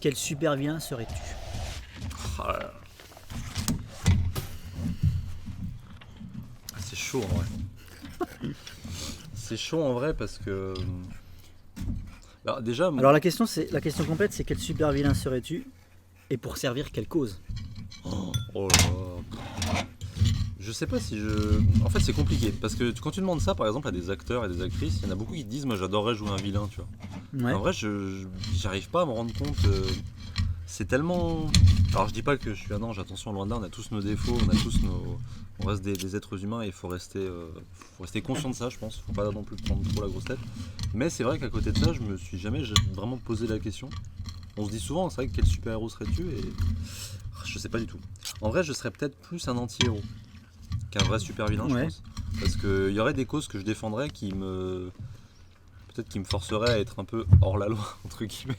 quel super vilain serais-tu? Ah là là. C'est chaud en vrai. C'est chaud en vrai parce que. Alors, déjà, Alors la question complète, c'est quel super vilain serais-tu et pour servir quelle cause? oh là là. Je sais pas si je. En fait, c'est compliqué parce que quand tu demandes ça par exemple à des acteurs et des actrices, il y en a beaucoup qui te disent moi j'adorerais jouer un vilain, tu vois. Ouais. En vrai, j'arrive pas à me rendre compte. C'est tellement. Alors, je dis pas que je suis un ange, attention, loin de là, on a tous nos défauts, on a tous nos. On reste des êtres humains et il faut rester conscient de ça, je pense. Faut pas non plus prendre trop la grosse tête. Mais c'est vrai qu'à côté de ça, je me suis jamais vraiment posé la question. On se dit souvent, c'est vrai que quel super-héros serais-tu et. Je sais pas du tout. En vrai, je serais peut-être plus un anti-héros qu'un vrai super-vilain, je pense. Parce qu'il y aurait des causes que je défendrais peut-être qui me forceraient à être un peu hors la loi, entre guillemets.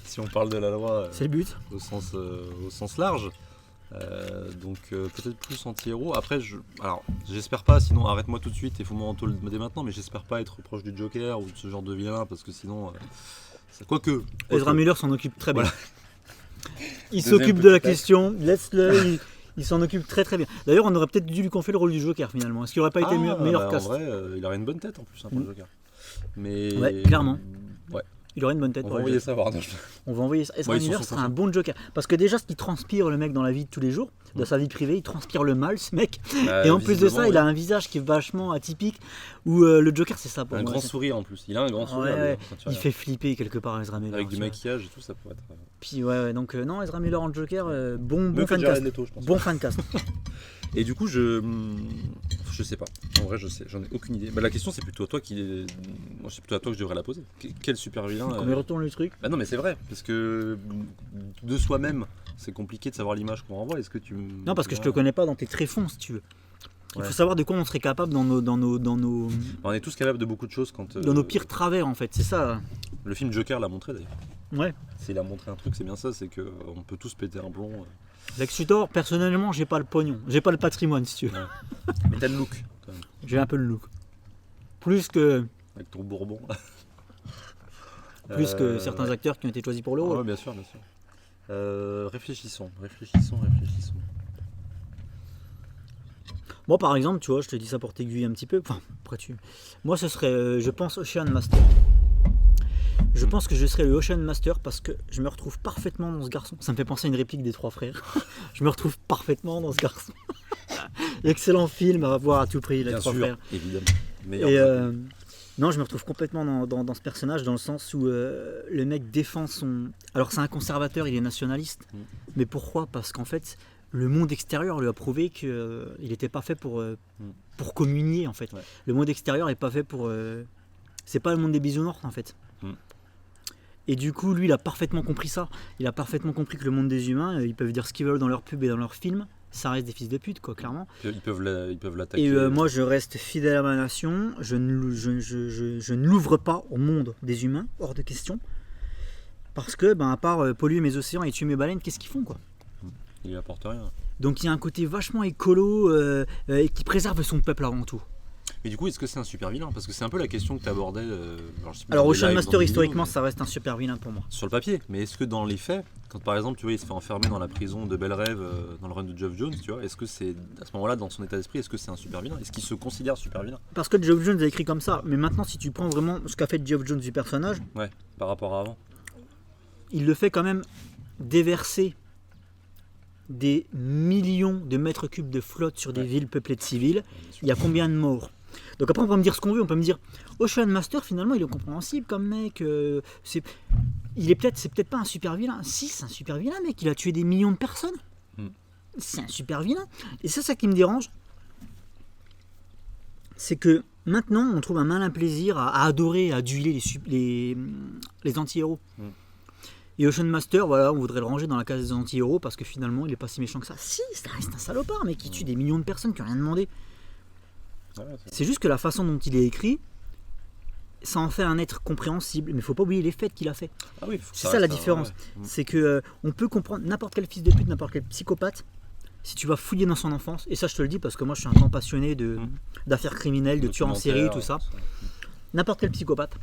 Si on parle de la loi C'est le but. au sens large. Donc peut-être plus anti-héros. Après, alors j'espère pas, sinon arrête-moi tout de suite et fous-moi en taule dès maintenant, mais j'espère pas être proche du Joker ou de ce genre de vilain parce que sinon. Quoique. Ezra Miller s'en occupe très bien. Voilà. Il s'occupe de la question, laisse-le, il s'en occupe très très bien. D'ailleurs, on aurait peut-être dû lui confier le rôle du Joker finalement. Est-ce qu'il aurait pas été meilleur cast? En vrai, il aurait une bonne tête en plus pour le Joker. Mais. Ouais, clairement. Ouais. Il aurait une bonne tête. On va envoyer ça voir. On va envoyer ça. Ezra Miller sera un bon Joker. Parce que déjà, ce qui transpire le mec dans la vie de tous les jours, dans sa vie privée, il transpire le mal, ce mec. Et en plus de ça, il a un visage qui est vachement atypique. Où le Joker, c'est ça pour moi. Un grand sourire en plus. Il a un grand sourire. Ouais. Il fait flipper quelque part, Ezra Miller. Avec du maquillage et tout, ça pourrait être. Puis donc non, Ezra Miller en Joker, bon fan cast. Bon fan cast. Et du coup, je sais pas. En vrai, j'en ai aucune idée. Bah, la question, c'est plutôt à toi moi, c'est plutôt à toi que je devrais la poser. Quel super vilain On retourne le truc. Bah non, mais c'est vrai, parce que de soi-même, c'est compliqué de savoir l'image qu'on renvoie. Est-ce que tu Non, parce que je te connais pas dans tes tréfonds, si tu veux. Il faut savoir de quoi on serait capable dans nos. On est tous capables de beaucoup de choses quand. Dans nos pires travers, en fait, c'est ça. Le film Joker l'a montré d'ailleurs. Ouais. S'il a montré un truc, c'est bien ça, c'est qu'on peut tous péter un plomb. Lex Luthor, personnellement, j'ai pas le pognon, j'ai pas le patrimoine, si tu veux. Ouais. Mais t'as le look, quand même. J'ai un peu le look. Plus que. Avec ton bourbon. Plus que certains acteurs qui ont été choisis pour le rôle. Ouais, bien sûr. Réfléchissons. Moi, par exemple, tu vois, je te dis ça pour t'aiguiller un petit peu. Enfin, après moi, ce serait, je pense, Ocean Master. Je pense que je serais le Ocean Master parce que je me retrouve parfaitement dans ce garçon. Ça me fait penser à une réplique des Trois Frères. Je me retrouve parfaitement dans ce garçon. Excellent film à voir à tout prix, les Trois Frères. Évidemment. Non, je me retrouve complètement dans ce personnage, dans le sens où le mec défend son... Alors c'est un conservateur, il est nationaliste. Mais pourquoi? Parce qu'en fait, le monde extérieur lui a prouvé qu'il n'était pas fait pour communier, en fait. Ouais. Le monde extérieur n'est pas fait pour... C'est pas le monde des bisounours, en fait. Et du coup, lui, il a parfaitement compris ça. Il a parfaitement compris que le monde des humains, ils peuvent dire ce qu'ils veulent dans leurs pubs et dans leurs films. Ça reste des fils de pute, quoi, clairement. Ils peuvent l'attaquer. Et moi, je reste fidèle à ma nation. Je ne l'ouvre pas au monde des humains, hors de question. Parce que, à part polluer mes océans et tuer mes baleines, qu'est-ce qu'ils font, quoi? Ils apportent rien. Donc il y a un côté vachement écolo et qui préserve son peuple avant tout. Mais du coup, est-ce que c'est un super vilain? Parce que c'est un peu la question que tu abordais. Alors Ocean Master, historiquement, ça reste un super vilain pour moi. Sur le papier, mais est-ce que dans les faits, quand par exemple, tu vois, il se fait enfermer dans la prison de Belle Rêve dans le run de Geoff Jones, tu vois, est-ce que c'est à ce moment-là, dans son état d'esprit, est-ce que c'est un super vilain? Est-ce qu'il se considère super vilain? Parce que Geoff Jones a écrit comme ça, mais maintenant, si tu prends vraiment ce qu'a fait Geoff Jones du personnage, ouais, par rapport à avant, il le fait quand même déverser des millions de mètres cubes de flotte sur des villes peuplées de civils. Il y a combien de morts? Donc après on peut me dire ce qu'on veut, on peut me dire Ocean Master finalement il est compréhensible comme mec, c'est peut-être pas un super vilain. Si, c'est un super vilain mec, il a tué des millions de personnes. C'est un super vilain. Et c'est ça qui me dérange, c'est que maintenant on trouve un malin plaisir à adorer, à aduler les anti-héros. Et Ocean Master, voilà, on voudrait le ranger dans la case des anti-héros parce que finalement il est pas si méchant que ça. Si, ça reste un salopard mais qui tue des millions de personnes qui n'ont rien demandé. C'est juste que la façon dont il est écrit, ça en fait un être compréhensible, mais il faut pas oublier les faits qu'il a fait. Ah oui, c'est ça la différence. C'est que on peut comprendre n'importe quel fils de pute, n'importe quel psychopathe, si tu vas fouiller dans son enfance, et ça je te le dis parce que moi je suis un grand passionné d'affaires criminelles, de tueurs en série, tout ça. N'importe quel psychopathe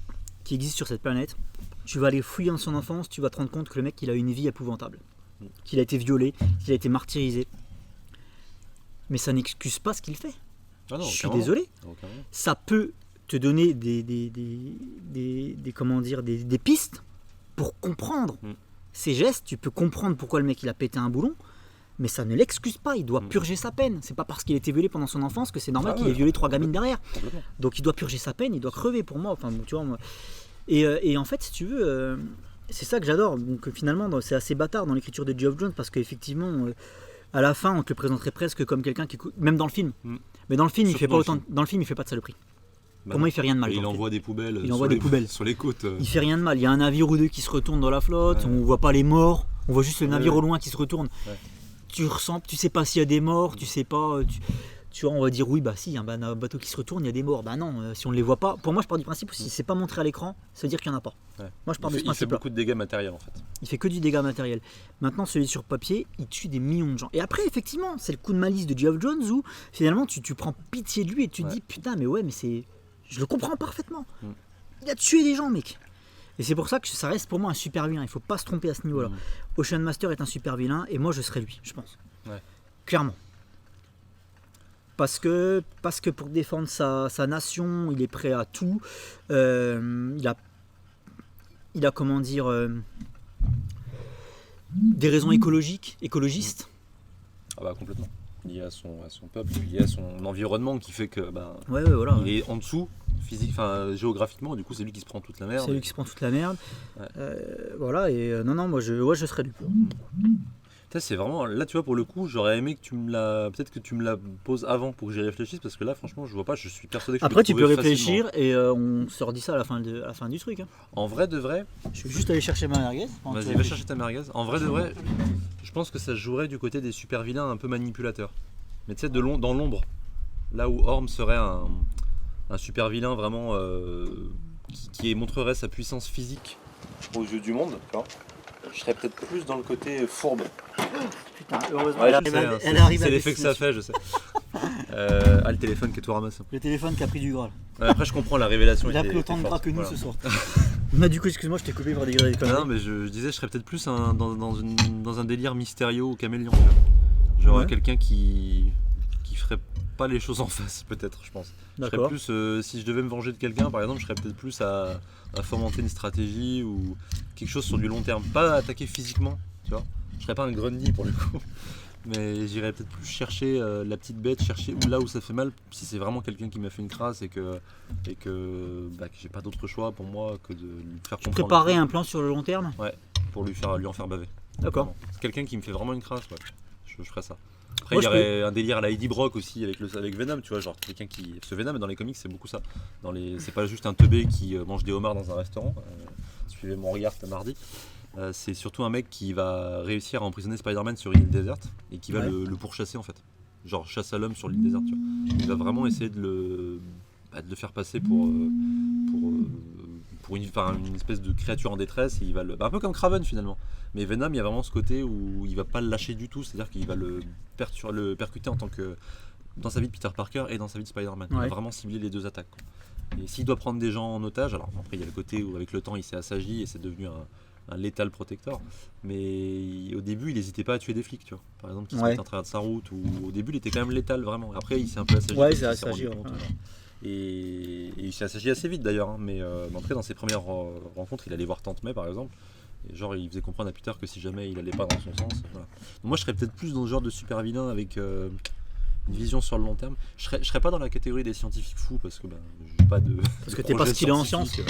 qui existe sur cette planète, tu vas aller fouiller dans son enfance, tu vas te rendre compte que le mec il a une vie épouvantable, qu'il a été violé, qu'il a été martyrisé. Mais ça n'excuse pas ce qu'il fait. Ah non, Je suis carrément. désolé. Carrément. Ça peut te donner des pistes pour comprendre ses gestes. Tu peux comprendre pourquoi le mec il a pété un boulon, mais ça ne l'excuse pas. Il doit purger sa peine. C'est pas parce qu'il a été violé pendant son enfance que c'est normal qu'il ait violé 3 gamines derrière. Complètement. Donc il doit purger sa peine, il doit crever pour moi. Enfin, tu vois, moi. Et en fait, si tu veux, c'est ça que j'adore. Donc finalement, c'est assez bâtard dans l'écriture de Geoff Jones parce qu'effectivement, à la fin, on te le présenterait presque comme quelqu'un qui, même dans le film. Mais dans le film, il fait pas autant. Dans le film, il fait pas de saloperie. Pour moi, il fait rien de mal. Et il envoie des poubelles. Sur les côtes. Il fait rien de mal. Il y a un navire ou deux qui se retourne dans la flotte. On voit pas les morts. On voit juste le navire au loin qui se retourne. Tu ressens, tu sais pas s'il y a des morts. Tu sais pas. Tu vois, on va dire oui, bah si, il y a un bateau qui se retourne, il y a des morts. Bah non, si on ne les voit pas. Pour moi, je pars du principe si c'est pas montré à l'écran, ça veut dire qu'il y en a pas. Moi, je pars de ce principe-là. Il fait beaucoup de dégâts matériels en fait. Il fait que du dégât matériel. Maintenant, celui sur papier, il tue des millions de gens. Et après, effectivement, c'est le coup de malice de Geoff Jones où finalement tu prends pitié de lui et tu te dis putain, mais ouais, mais c'est. Je le comprends parfaitement. Il a tué des gens, mec. Et c'est pour ça que ça reste pour moi un super vilain. Il faut pas se tromper à ce niveau-là. Ocean Master est un super vilain et moi je serais lui, je pense. Clairement. Parce que pour défendre sa nation, il est prêt à tout. Il a comment dire des raisons écologistes. Ah bah complètement. Lié à son peuple, lié à son environnement qui fait que voilà, il est en dessous, géographiquement, du coup c'est lui qui se prend toute la merde. C'est lui qui se prend toute la merde. Voilà, et non, moi je serais lui. C'est vraiment, là tu vois, pour le coup, j'aurais aimé que peut-être que tu me la poses avant pour que j'y réfléchisse, parce que là franchement je vois pas, je suis persuadé que après je tu peux réfléchir facilement. et on se redit ça à la fin du truc. En vrai de vrai, je vais juste aller chercher ma merguez. Vas-y, va chercher ta merguez. En vrai de vrai, je pense que ça se jouerait du côté des super vilains un peu manipulateurs. Mais tu sais, dans l'ombre, là où Orm serait un super vilain vraiment qui montrerait sa puissance physique aux yeux du monde, tu vois. Je serais peut-être plus dans le côté fourbe. Putain, heureusement, elle arrive. C'est l'effet que ça fait, je sais. Le téléphone qui est tout ramassé. Le téléphone qui a pris du gras. Après, je comprends la révélation. Il a pris autant de gras que nous ce soir. Du coup, excuse-moi, je t'ai coupé pour des conneries. Non, mais je disais, je serais peut-être plus dans un délire mystérieux ou caméléon. Genre quelqu'un qui ferait pas les choses en face, peut-être, je pense. D'accord. Je serais plus, si je devais me venger de quelqu'un, par exemple, je serais peut-être plus à fomenter une stratégie ou quelque chose sur du long terme. Pas attaquer physiquement, tu vois. Je serais pas un Grundy pour le coup. Mais j'irais peut-être plus chercher la petite bête, chercher là où ça fait mal, si c'est vraiment quelqu'un qui m'a fait une crasse et que j'ai pas d'autre choix pour moi que de lui faire comprendre. Préparer un plan sur le long terme. Ouais, pour lui en faire baver. D'accord. C'est quelqu'un qui me fait vraiment une crasse, je ferais ça. Après, il y aurait un délire à la Eddie Brock aussi avec Venom, tu vois, genre quelqu'un qui. Parce que Venom dans les comics c'est beaucoup ça. C'est pas juste un teubé qui mange des homards dans un restaurant. Suivez mon regard, c'était mardi. C'est surtout un mec qui va réussir à emprisonner Spider-Man sur une île déserte et qui va le pourchasser en fait. Genre chasse à l'homme sur l'île déserte, tu vois. Il va vraiment essayer de le faire passer pour une espèce de créature en détresse et il va un peu comme Kraven finalement. Mais Venom, il y a vraiment ce côté où il va pas le lâcher du tout, c'est-à-dire qu'il va le percuter en tant que dans sa vie de Peter Parker et dans sa vie de Spider-Man. Il va vraiment cibler les deux attaques, quoi. Et s'il doit prendre des gens en otage, alors après il y a le côté où avec le temps il s'est assagi et c'est devenu un létal protecteur, mais au début il n'hésitait pas à tuer des flics, tu vois. Par exemple qui se mettait en travers de sa route, ou au début il était quand même létal vraiment. Après il s'est un peu assagi. Ouais, c'est assagi. Et il s'est assagi assez vite d'ailleurs, hein, mais après dans ses premières rencontres il allait voir Tante May par exemple. Et genre il faisait comprendre à Peter que si jamais il allait pas dans son sens, voilà. Donc moi je serais peut-être plus dans ce genre de super vilain avec une vision sur le long terme. Je serais pas dans la catégorie des scientifiques fous parce que j'ai pas de. Parce que t'es pas skillé en sciences.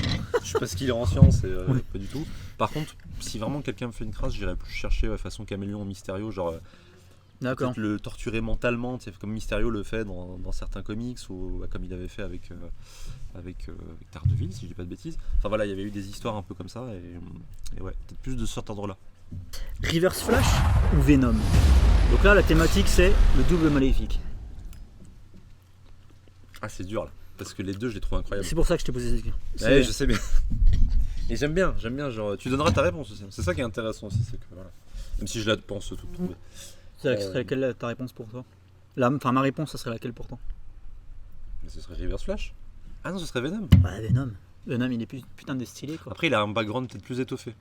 Je suis pas skillé en sciences et pas du tout. Par contre, si vraiment quelqu'un me fait une crasse, j'irais plus chercher façon caméléon Mysterio, genre peut-être le torturer mentalement, comme Mysterio le fait dans certains comics ou comme il avait fait avec Daredevil, si je dis pas de bêtises. Enfin voilà, il y avait eu des histoires un peu comme ça et ouais, peut-être plus de cet ordre-là. Reverse Flash ou Venom? Donc là, la thématique c'est le double maléfique. Ah, c'est dur là, parce que les deux je les trouve incroyables. C'est pour ça que je t'ai posé cette question. Ouais, je sais bien. Et j'aime bien, genre, tu donneras ta réponse aussi. C'est ça qui est intéressant aussi, c'est que voilà. Même si je la pense toute trouvée. Ce serait laquelle ta réponse pour toi? Ma réponse, ça serait laquelle pour toi? Mais ce serait Reverse Flash. Ah non, ce serait Venom. Ouais, Venom. Venom, il est putain de stylé, quoi. Après, il a un background peut-être plus étoffé.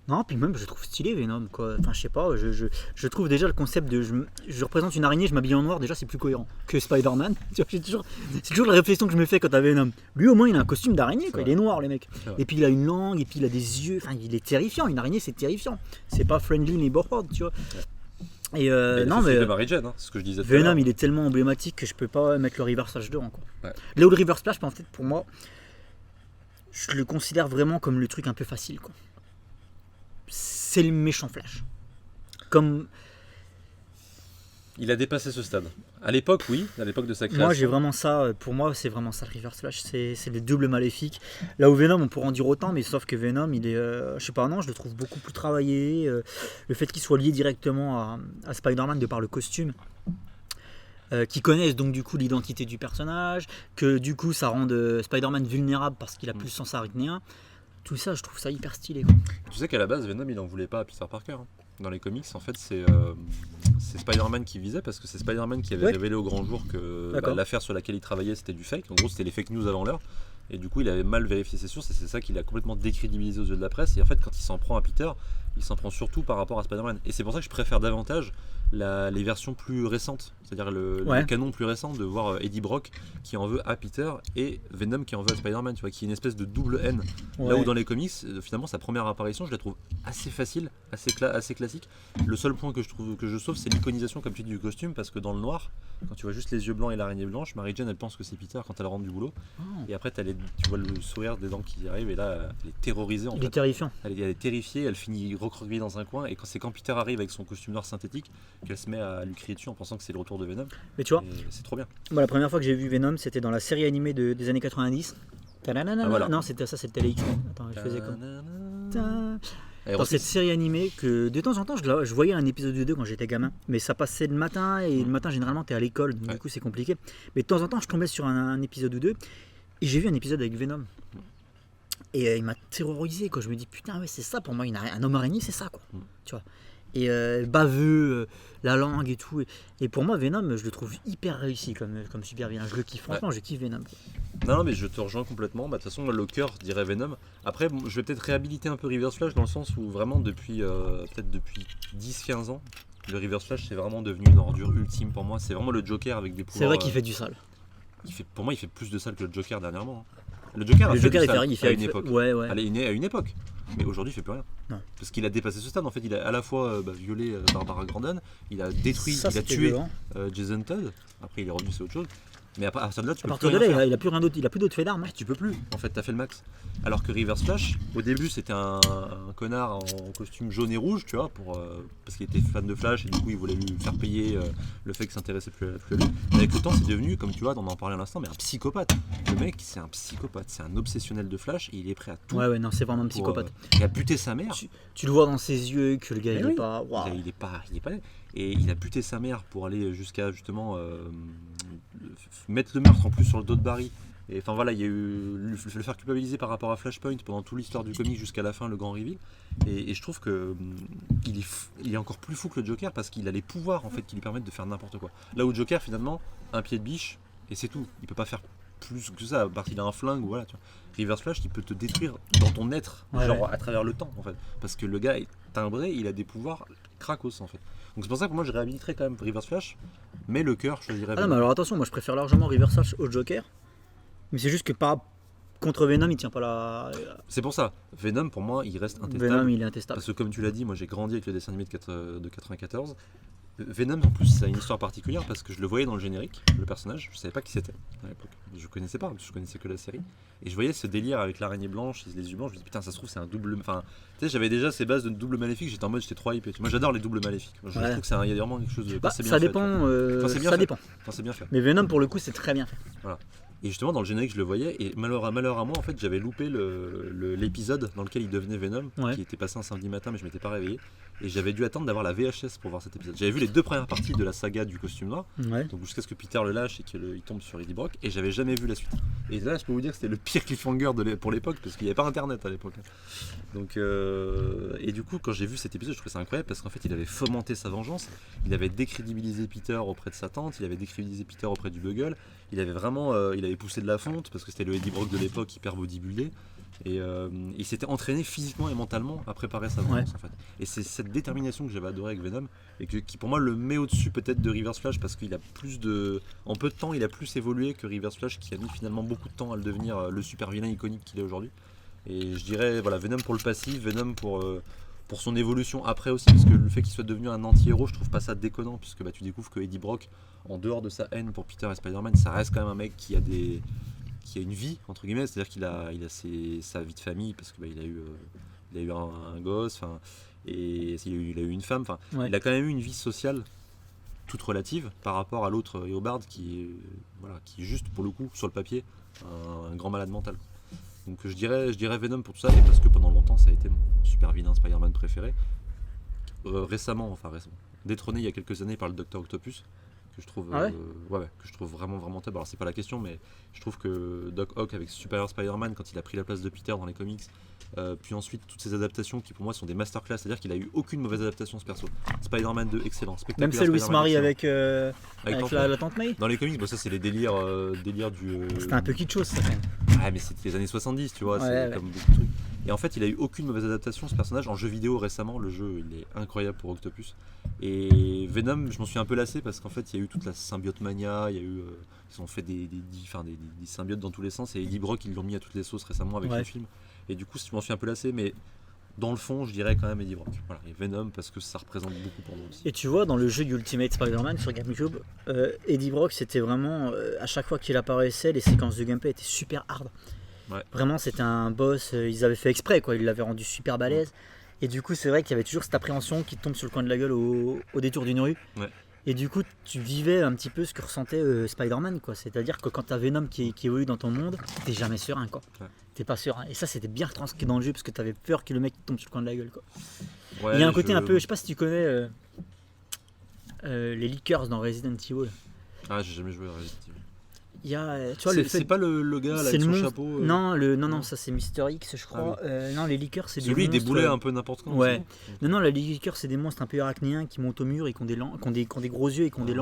Non, puis même, je trouve stylé Venom, quoi. Enfin, je sais pas, je trouve déjà le concept de je représente une araignée, je m'habille en noir, déjà, c'est plus cohérent que Spider-Man. Tu vois, c'est toujours la réflexion que je me fais quand t'as Venom. Lui, au moins, il a un costume d'araignée, quoi. Il est noir, le mec. Et puis, il a une langue, et puis, il a des yeux. Enfin, il est terrifiant. Une araignée, c'est terrifiant. C'est pas friendly ni bored, tu vois. Et non, mais Mary Jane, hein, c'est ce que je disais. Venom, il est tellement emblématique que je peux pas mettre le Reverse Flash dedans, quoi. Ouais. Là où le Reverse Flash, en fait, pour moi, je le considère vraiment comme le truc un peu facile, quoi. C'est le méchant Flash. Comme il a dépassé ce stade. À l'époque, oui, à l'époque de sa création. moi, j'ai vraiment ça. Pour moi, c'est vraiment ça le Reverse Flash. C'est le double maléfique. Là où Venom, on pourrait en dire autant, mais sauf que Venom, il est, je sais pas, non, je le trouve beaucoup plus travaillé. Le fait qu'il soit lié directement à Spider-Man de par le costume. Qui connaissent donc du coup l'identité du personnage, que du coup ça rend Spider-Man vulnérable parce qu'il a plus le sens arachnéen. Tout ça, je trouve ça hyper stylé, quoi. Tu sais qu'à la base, Venom, il en voulait pas à Peter Parker. Hein. Dans les comics, en fait, c'est Spider-Man qui visait parce que c'est Spider-Man qui avait révélé au grand jour que l'affaire sur laquelle il travaillait, c'était du fake. En gros, c'était les fake news avant l'heure. Et du coup, il avait mal vérifié ses sources et c'est ça qui l'a complètement décrédibilisé aux yeux de la presse. Et en fait, quand il s'en prend à Peter, il s'en prend surtout par rapport à Spider-Man. Et c'est pour ça que je préfère davantage les versions plus récentes, c'est-à-dire le canon plus récent de voir Eddie Brock qui en veut à Peter et Venom qui en veut à Spider-Man, tu vois, qui est une espèce de double haine. Là où dans les comics, finalement, sa première apparition, je la trouve assez facile, assez classique. Le seul point que je sauve, c'est l'iconisation, comme tu dis, du costume, parce que dans le noir, quand tu vois juste les yeux blancs et l'araignée blanche, Mary Jane, elle pense que c'est Peter quand elle rentre du boulot. Et après, tu vois le sourire des dents qui arrivent et là, elle est terrorisée. Il est terrifiant. Elle est terrifiée, elle finit recroquevillée dans un coin et c'est quand Peter arrive avec son costume noir synthétique qu'elle se met à lui crier dessus en pensant que c'est le retour de Venom. Mais tu vois, c'est trop bien. Moi, la première fois que j'ai vu Venom, c'était dans la série animée des années 90. Voilà. Non, c'était le X-Men. Attends, je faisais quoi dans cette série animée que de temps en temps je voyais un épisode de 2 quand j'étais gamin, mais ça passait le matin et le matin généralement t'es à l'école, donc du coup c'est compliqué. Mais de temps en temps je tombais sur un épisode ou deux et j'ai vu un épisode avec Venom. Et il m'a terrorisé, quoi. Je me dis putain, ouais, c'est ça pour moi, un homme araignée, c'est ça, quoi. Tu vois. Et baveux, la langue et tout. Et pour moi, Venom, je le trouve hyper réussi comme super vilain. Je le kiffe, franchement, je kiffe Venom. Non, mais je te rejoins complètement. De toute façon, le cœur dirait Venom. Après, je vais peut-être réhabiliter un peu Reverse Flash dans le sens où vraiment, peut-être depuis 10-15 ans, le Reverse Flash, c'est vraiment devenu une ordure ultime pour moi. C'est vraiment le Joker avec des pouvoirs. C'est vrai qu'il fait du sale. Pour moi, il fait plus de sale que le Joker dernièrement. Le Joker a fait du sale à une époque. Ouais. À une époque. Mais aujourd'hui, il fait plus rien. Non. Parce qu'il a dépassé ce stade. En fait, il a à la fois violé Barbara Gordon, il a détruit, il a tué Jason Todd. Après, il est revenu, c'est autre chose. Mais à partir de là, tu peux plus rien faire. Il a plus rien d'autre, il a plus d'autres faits d'armes. Tu peux plus. En fait, t'as fait le max. Alors que Reverse Flash, au début, c'était un connard en costume jaune et rouge, tu vois, parce qu'il était fan de Flash et du coup, il voulait lui faire payer le fait qu'il s'intéressait plus à lui. Mais avec le temps, c'est devenu, comme tu vois, on en parlait à l'instant, mais un psychopathe. Le mec, c'est un psychopathe, c'est un obsessionnel de Flash et il est prêt à tout. Ouais, non, c'est vraiment un psychopathe. Il a buté sa mère. Tu le vois dans ses yeux que le gars, il est pas. Wow. Il est pas. Et il a buté sa mère pour aller jusqu'à justement mettre le meurtre en plus sur le dos de Barry. Et enfin voilà, il y a eu le faire culpabiliser par rapport à Flashpoint pendant toute l'histoire du comic jusqu'à la fin, le grand reveal. Et je trouve que il est encore plus fou que le Joker parce qu'il a les pouvoirs en fait qui lui permettent de faire n'importe quoi. Là où Joker finalement, un pied de biche et c'est tout. Il peut pas faire plus que ça parce qu'il a un flingue ou voilà. Tu vois. Reverse Flash, il peut te détruire dans ton être, à travers le temps en fait. Parce que le gars est timbré, il a des pouvoirs cracos en fait. Donc c'est pour ça que moi je réhabiliterais quand même Reverse Flash, mais le cœur je choisirais. Ah non, mais alors attention, moi je préfère largement Reverse Flash au Joker, mais c'est juste que contre Venom il tient pas la. C'est pour ça, Venom pour moi il reste intestable. Venom il est intestable. Parce que comme tu l'as dit, moi j'ai grandi avec le dessin animé de 94. Venom en plus ça a une histoire particulière parce que je le voyais dans le générique, le personnage, je savais pas qui c'était à l'époque. Je connaissais pas, parce que je connaissais que la série. Et je voyais ce délire avec l'araignée blanche et les yeux blancs, je me dis putain ça se trouve c'est un double. Enfin, tu sais, j'avais déjà ces bases de double maléfique, j'étais j'étais trop hypé. Moi j'adore les doubles maléfiques. Je trouve que il y a vraiment quelque chose de. Ça dépend. Ça dépend. C'est bien fait. Mais Venom pour le coup c'est très bien fait. Voilà. Et justement dans le générique je le voyais et malheur à moi en fait j'avais loupé l'épisode dans lequel il devenait Venom qui était passé un samedi matin mais je m'étais pas réveillé et j'avais dû attendre d'avoir la VHS pour voir cet épisode. J'avais vu les 2 premières parties de la saga du costume noir donc jusqu'à ce que Peter le lâche et qu'il tombe sur Eddie Brock et j'avais jamais vu la suite. Et là je peux vous dire que c'était le pire cliffhanger pour l'époque parce qu'il n'y avait pas internet à l'époque. Donc et du coup quand j'ai vu cet épisode je trouvais ça incroyable parce qu'en fait il avait fomenté sa vengeance, il avait décrédibilisé Peter auprès de sa tante, il avait décrédibilisé Peter auprès du Bugle, il avait avait poussé de la fonte parce que c'était le Eddie Brock de l'époque hyper bodybuildé. Et il s'était entraîné physiquement et mentalement à préparer sa vengeance en fait. Et c'est cette détermination que j'avais adoré avec Venom et qui pour moi le met au-dessus peut-être de Reverse Flash parce qu'il a en peu de temps il a plus évolué que Reverse Flash qui a mis finalement beaucoup de temps à le devenir le super vilain iconique qu'il est aujourd'hui. Et je dirais voilà Venom pour le passif, Venom pour son évolution après aussi parce que le fait qu'il soit devenu un anti-héros je trouve pas ça déconnant puisque tu découvres que Eddie Brock en dehors de sa haine pour Peter et Spider-Man ça reste quand même un mec qui a une vie entre guillemets, c'est-à-dire qu'il a sa vie de famille parce que il a eu un gosse, et il a eu une femme, il a quand même eu une vie sociale toute relative par rapport à l'autre Eobard qui est juste pour le coup sur le papier un grand malade mental. Donc je dirais Venom pour tout ça et parce que pendant longtemps ça a été mon super vilain Spider-Man préféré. Récemment, détrôné il y a quelques années par le Dr Octopus. Que je trouve que je trouve vraiment vraiment top. Alors c'est pas la question mais je trouve que Doc Ock avec Superior Spider-Man quand il a pris la place de Peter dans les comics puis ensuite toutes ces adaptations qui pour moi sont des masterclass, c'est-à-dire qu'il a eu aucune mauvaise adaptation ce perso. Spider-Man 2 excellent, même celle où il se marie avec la tante May. Dans les comics ça c'est les délires du c'était un peu kitschos ça quand même. Ouais mais c'était les années 70 tu vois, comme beaucoup de trucs. Et en fait il a eu aucune mauvaise adaptation ce personnage en jeu vidéo récemment, le jeu il est incroyable pour Octopus. Et Venom je m'en suis un peu lassé parce qu'en fait il y a eu toute la symbiote mania, il y a eu ils ont fait des symbiotes dans tous les sens et Eddie Brock ils l'ont mis à toutes les sauces récemment avec le film et du coup je m'en suis un peu lassé mais dans le fond je dirais quand même Eddie Brock et Venom parce que ça représente beaucoup pour nous aussi. Et tu vois dans le jeu Ultimate Spider-Man sur GameCube Eddie Brock c'était vraiment à chaque fois qu'il apparaissait les séquences de gameplay étaient super hard. Vraiment c'était un boss, ils avaient fait exprès quoi, ils l'avaient rendu super balèze. Et du coup c'est vrai qu'il y avait toujours cette appréhension qui te tombe sur le coin de la gueule au détour d'une rue. Et du coup tu vivais un petit peu ce que ressentait Spider-Man quoi. C'est-à-dire que quand t'as Venom qui évolue dans ton monde, t'es jamais serein quoi. T'es pas serein. Et ça c'était bien retranscrit dans le jeu parce que t'avais peur que le mec tombe sur le coin de la gueule quoi. Il y a un côté un peu, je sais pas si tu connais les Lickers dans Resident Evil. Ah j'ai jamais joué à Resident Evil. Il y a, tu vois, c'est pas le gars là, avec son chapeau non, ça c'est Mister X je crois. Non, les Lickers c'est des monstres. Celui il déboulait un peu n'importe quand. Ouais. Non, les Lickers c'est des monstres un peu arachnéens qui montent au mur et qui ont des gros yeux et qui ont des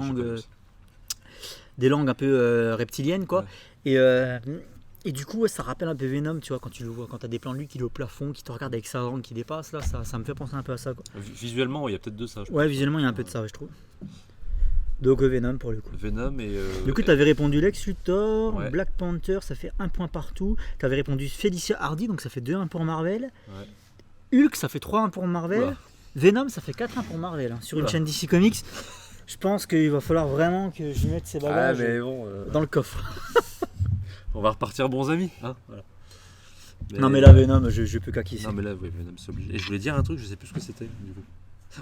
langues un peu reptiliennes quoi. Et du coup ça rappelle un peu Venom, tu vois, quand tu le vois, quand t'as des plans de lui qui est au plafond, qui te regarde avec sa langue qui dépasse là, ça me fait penser un peu à ça quoi. Visuellement il y a peut-être de ça. Visuellement il y a un peu de ça je trouve. Donc Venom pour le coup. Venom et du coup, tu avais répondu Lex Luthor, Black Panther, ça fait 1 point partout. Tu avais répondu Felicia Hardy, donc ça fait 2-1 pour Marvel. Hulk, ça fait 3-1 pour Marvel. Oula. Venom, ça fait 4-1 pour Marvel. Sur une chaîne DC Comics, je pense qu'il va falloir vraiment que je mette ces bagages dans le coffre. On va repartir bons amis. Hein, voilà. Non mais là Venom, je peux qu'acquiescer. Non mais là Venom c'est obligé. Et je voulais dire un truc, je sais plus ce que c'était du coup.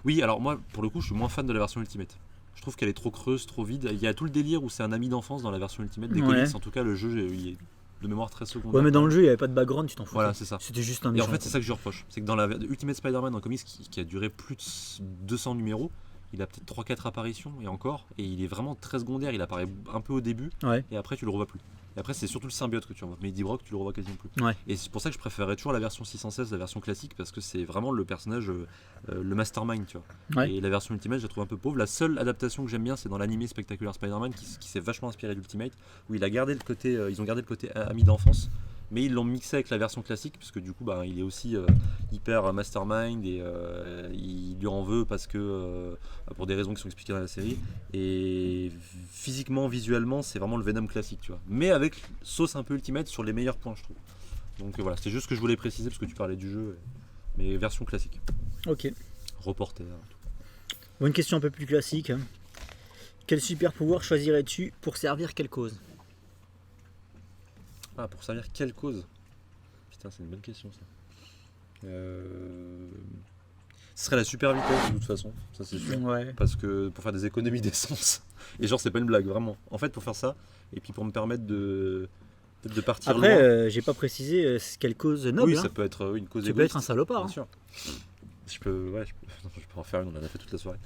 Oui, alors moi pour le coup je suis moins fan de la version Ultimate. Je trouve qu'elle est trop creuse, trop vide. Il y a tout le délire où c'est un ami d'enfance dans la version Ultimate des comics. En tout cas, le jeu, il est de mémoire très secondaire. Ouais, mais dans le jeu, il n'y avait pas de background, tu t'en fous. Voilà, c'est ça. C'était juste un méchant. Et en fait, c'est ça que je reproche. C'est que dans la Ultimate Spider-Man en comics, qui a duré plus de 200 numéros, il a peut-être 3-4 apparitions et encore. Et il est vraiment très secondaire. Il apparaît un peu au début. Et après, tu le revois plus. Et après, c'est surtout le symbiote que tu revois. Mais Eddie Brock, tu le revois quasiment plus. Et c'est pour ça que je préférais toujours la version 616, la version classique, parce que c'est vraiment le personnage, le mastermind, tu vois. Et la version Ultimate, je la trouve un peu pauvre. La seule adaptation que j'aime bien, c'est dans l'animé Spectacular Spider-Man, qui s'est vachement inspiré d'Ultimate, où ils ont gardé le côté ami d'enfance. Mais ils l'ont mixé avec la version classique parce que du coup il est aussi hyper mastermind et il lui en veut parce que pour des raisons qui sont expliquées dans la série et physiquement, visuellement c'est vraiment le Venom classique tu vois, mais avec sauce un peu Ultimate sur les meilleurs points je trouve. Donc voilà, c'était juste ce que je voulais préciser parce que tu parlais du jeu mais version classique. Ok. Reporter. Bon, une question un peu plus classique. Quel super pouvoir choisirais-tu pour servir quelle cause ? Ah, pour servir quelle cause ? Putain, c'est une bonne question ça. Ce serait la super vitesse de toute façon, ça c'est sûr. Parce que pour faire des économies d'essence. Et genre c'est pas une blague, vraiment. En fait pour faire ça, et puis pour me permettre de partir loin. Après, j'ai pas précisé quelle cause noble. Oui, ça peut être une cause égoïste. Tu peux être un salopard. Bien sûr. Je peux en faire une, on en a fait toute la soirée.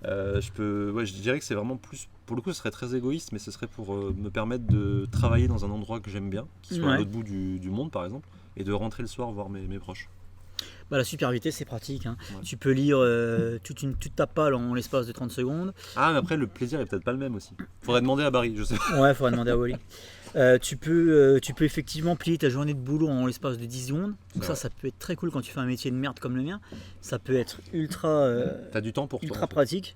Je dirais que c'est vraiment plus. Pour le coup, ce serait très égoïste, mais ce serait pour me permettre de travailler dans un endroit que j'aime bien, qui soit à l'autre bout du monde par exemple, et de rentrer le soir voir mes proches. Bah, la super vitesse, c'est pratique. Hein. Ouais. Tu peux lire toute ta pale en l'espace de 30 secondes. Ah, mais après, le plaisir est peut-être pas le même aussi. Faudrait demander à Barry, je sais pas. Ouais, faudrait demander à Wally. Tu peux effectivement plier ta journée de boulot en l'espace de 10 secondes. Donc ça peut être très cool quand tu fais un métier de merde comme le mien. Ça peut être T'as du temps pour toi. ultra pratique.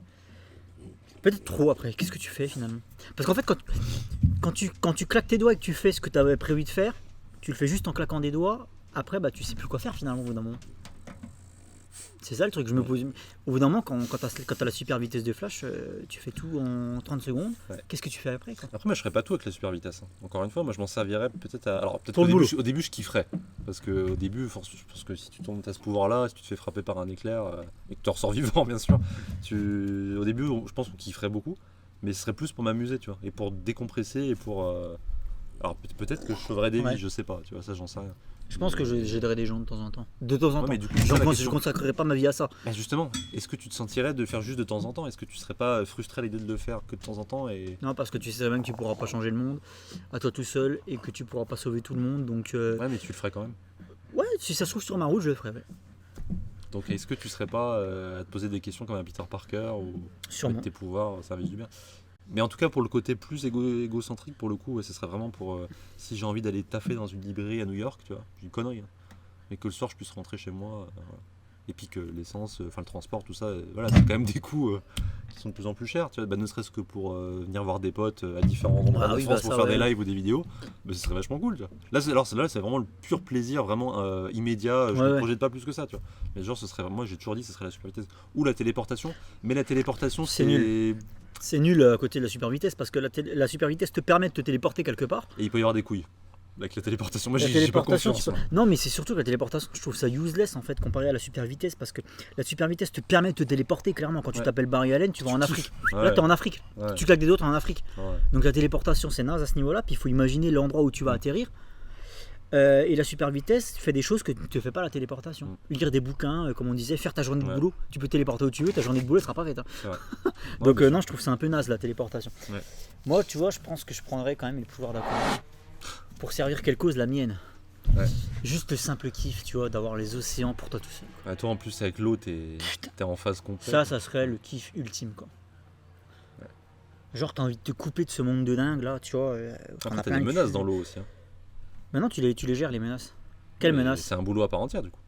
Peut-être trop après. Qu'est-ce que tu fais finalement? Parce qu'en fait, quand tu claques tes doigts et que tu fais ce que tu avais prévu de faire, tu le fais juste en claquant des doigts. Après, bah, tu sais plus quoi faire finalement au bout d'un moment. C'est ça le truc que je me pose. Au bout d'un moment, quand t'as la super vitesse de flash, tu fais tout en 30 secondes. Ouais. Qu'est-ce que tu fais après quoi? Après, moi, je ferais pas tout avec la super vitesse. Hein. Encore une fois, moi, je m'en servirais peut-être à. Alors, peut-être Pour le boulot. au début, je kifferais. Parce que au début, je pense que si tu tombes, t'as ce pouvoir-là, si tu te fais frapper par un éclair, et que tu en ressors vivant, bien sûr, au début, je pense qu'on kifferait beaucoup. Mais ce serait plus pour m'amuser, tu vois. Et pour décompresser et pour. Alors, peut-être que je sauverais des vies, je sais pas, tu vois, ça, j'en sais rien. Je pense que j'aiderais des gens de temps en temps. De temps en temps. Mais du coup, je consacrerais pas ma vie à ça. Bah justement, est-ce que tu te sentirais de faire juste de temps en temps? Est-ce que tu serais pas frustré à l'idée de le faire que de temps en temps et... Non, parce que tu sais très bien que tu pourras pas changer le monde à toi tout seul et que tu pourras pas sauver tout le monde. Donc, Ouais, mais tu le ferais quand même. ouais, si ça se trouve sur ma route, je le ferais. Ouais. Donc est-ce que tu serais pas à te poser des questions comme un Peter Parker ou Sûrement. avec tes pouvoirs, ça fait du bien? Mais en tout cas, pour le côté plus égocentrique, pour le coup, ouais, ce serait vraiment pour si j'ai envie d'aller taffer dans une librairie à New York, tu vois, j'ai une connerie. Hein. Mais que le soir je puisse rentrer chez moi. Voilà. Et puis que l'essence, enfin le transport, tout ça, voilà, c'est quand même des coûts qui sont de plus en plus chers. Tu vois, bah, ne serait-ce que pour venir voir des potes à différents endroits de France pour faire des lives ou des vidéos, bah, ce serait vachement cool. Tu vois. Là, c'est vraiment le pur plaisir, vraiment immédiat. Je ne me projette pas plus que ça. Tu vois. Mais genre, ce serait, moi j'ai toujours dit que ce serait la super vitesse ou la téléportation. Mais la téléportation, c'est nul. C'est nul à côté de la super vitesse parce que la super vitesse te permet de te téléporter quelque part. Et il peut y avoir des couilles. Avec la téléportation, moi j'ai pas confiance. Non, mais c'est surtout que la téléportation, je trouve ça useless en fait comparé à la super vitesse parce que la super vitesse te permet de te téléporter clairement. Quand tu t'appelles Barry Allen, tu vas en Afrique. Là, t'es en Afrique. Tu claques des doigts, t'es en Afrique. Donc la téléportation, c'est naze à ce niveau-là. Puis il faut imaginer l'endroit où tu vas atterrir. Et la super vitesse fait des choses que ne te fait pas la téléportation. Lire des bouquins, comme on disait, faire ta journée de boulot. Tu peux téléporter où tu veux, ta journée de boulot ne sera pas faite. Hein. Donc non, je trouve ça un peu naze la téléportation. Moi, tu vois, je pense que je prendrais quand même le pouvoir d'Aquaman. Pour servir quelle cause? La mienne. Juste le simple kiff, tu vois, d'avoir les océans pour toi tout seul. Ah, toi en plus avec l'eau, t'es en phase complète. Ça serait le kiff ultime quoi. Genre t'as envie de te couper de ce monde de dingue là, tu vois. Après t'as des menaces dans l'eau aussi. Hein. Maintenant tu les gères les menaces. Quelles menaces? C'est un boulot à part entière du coup.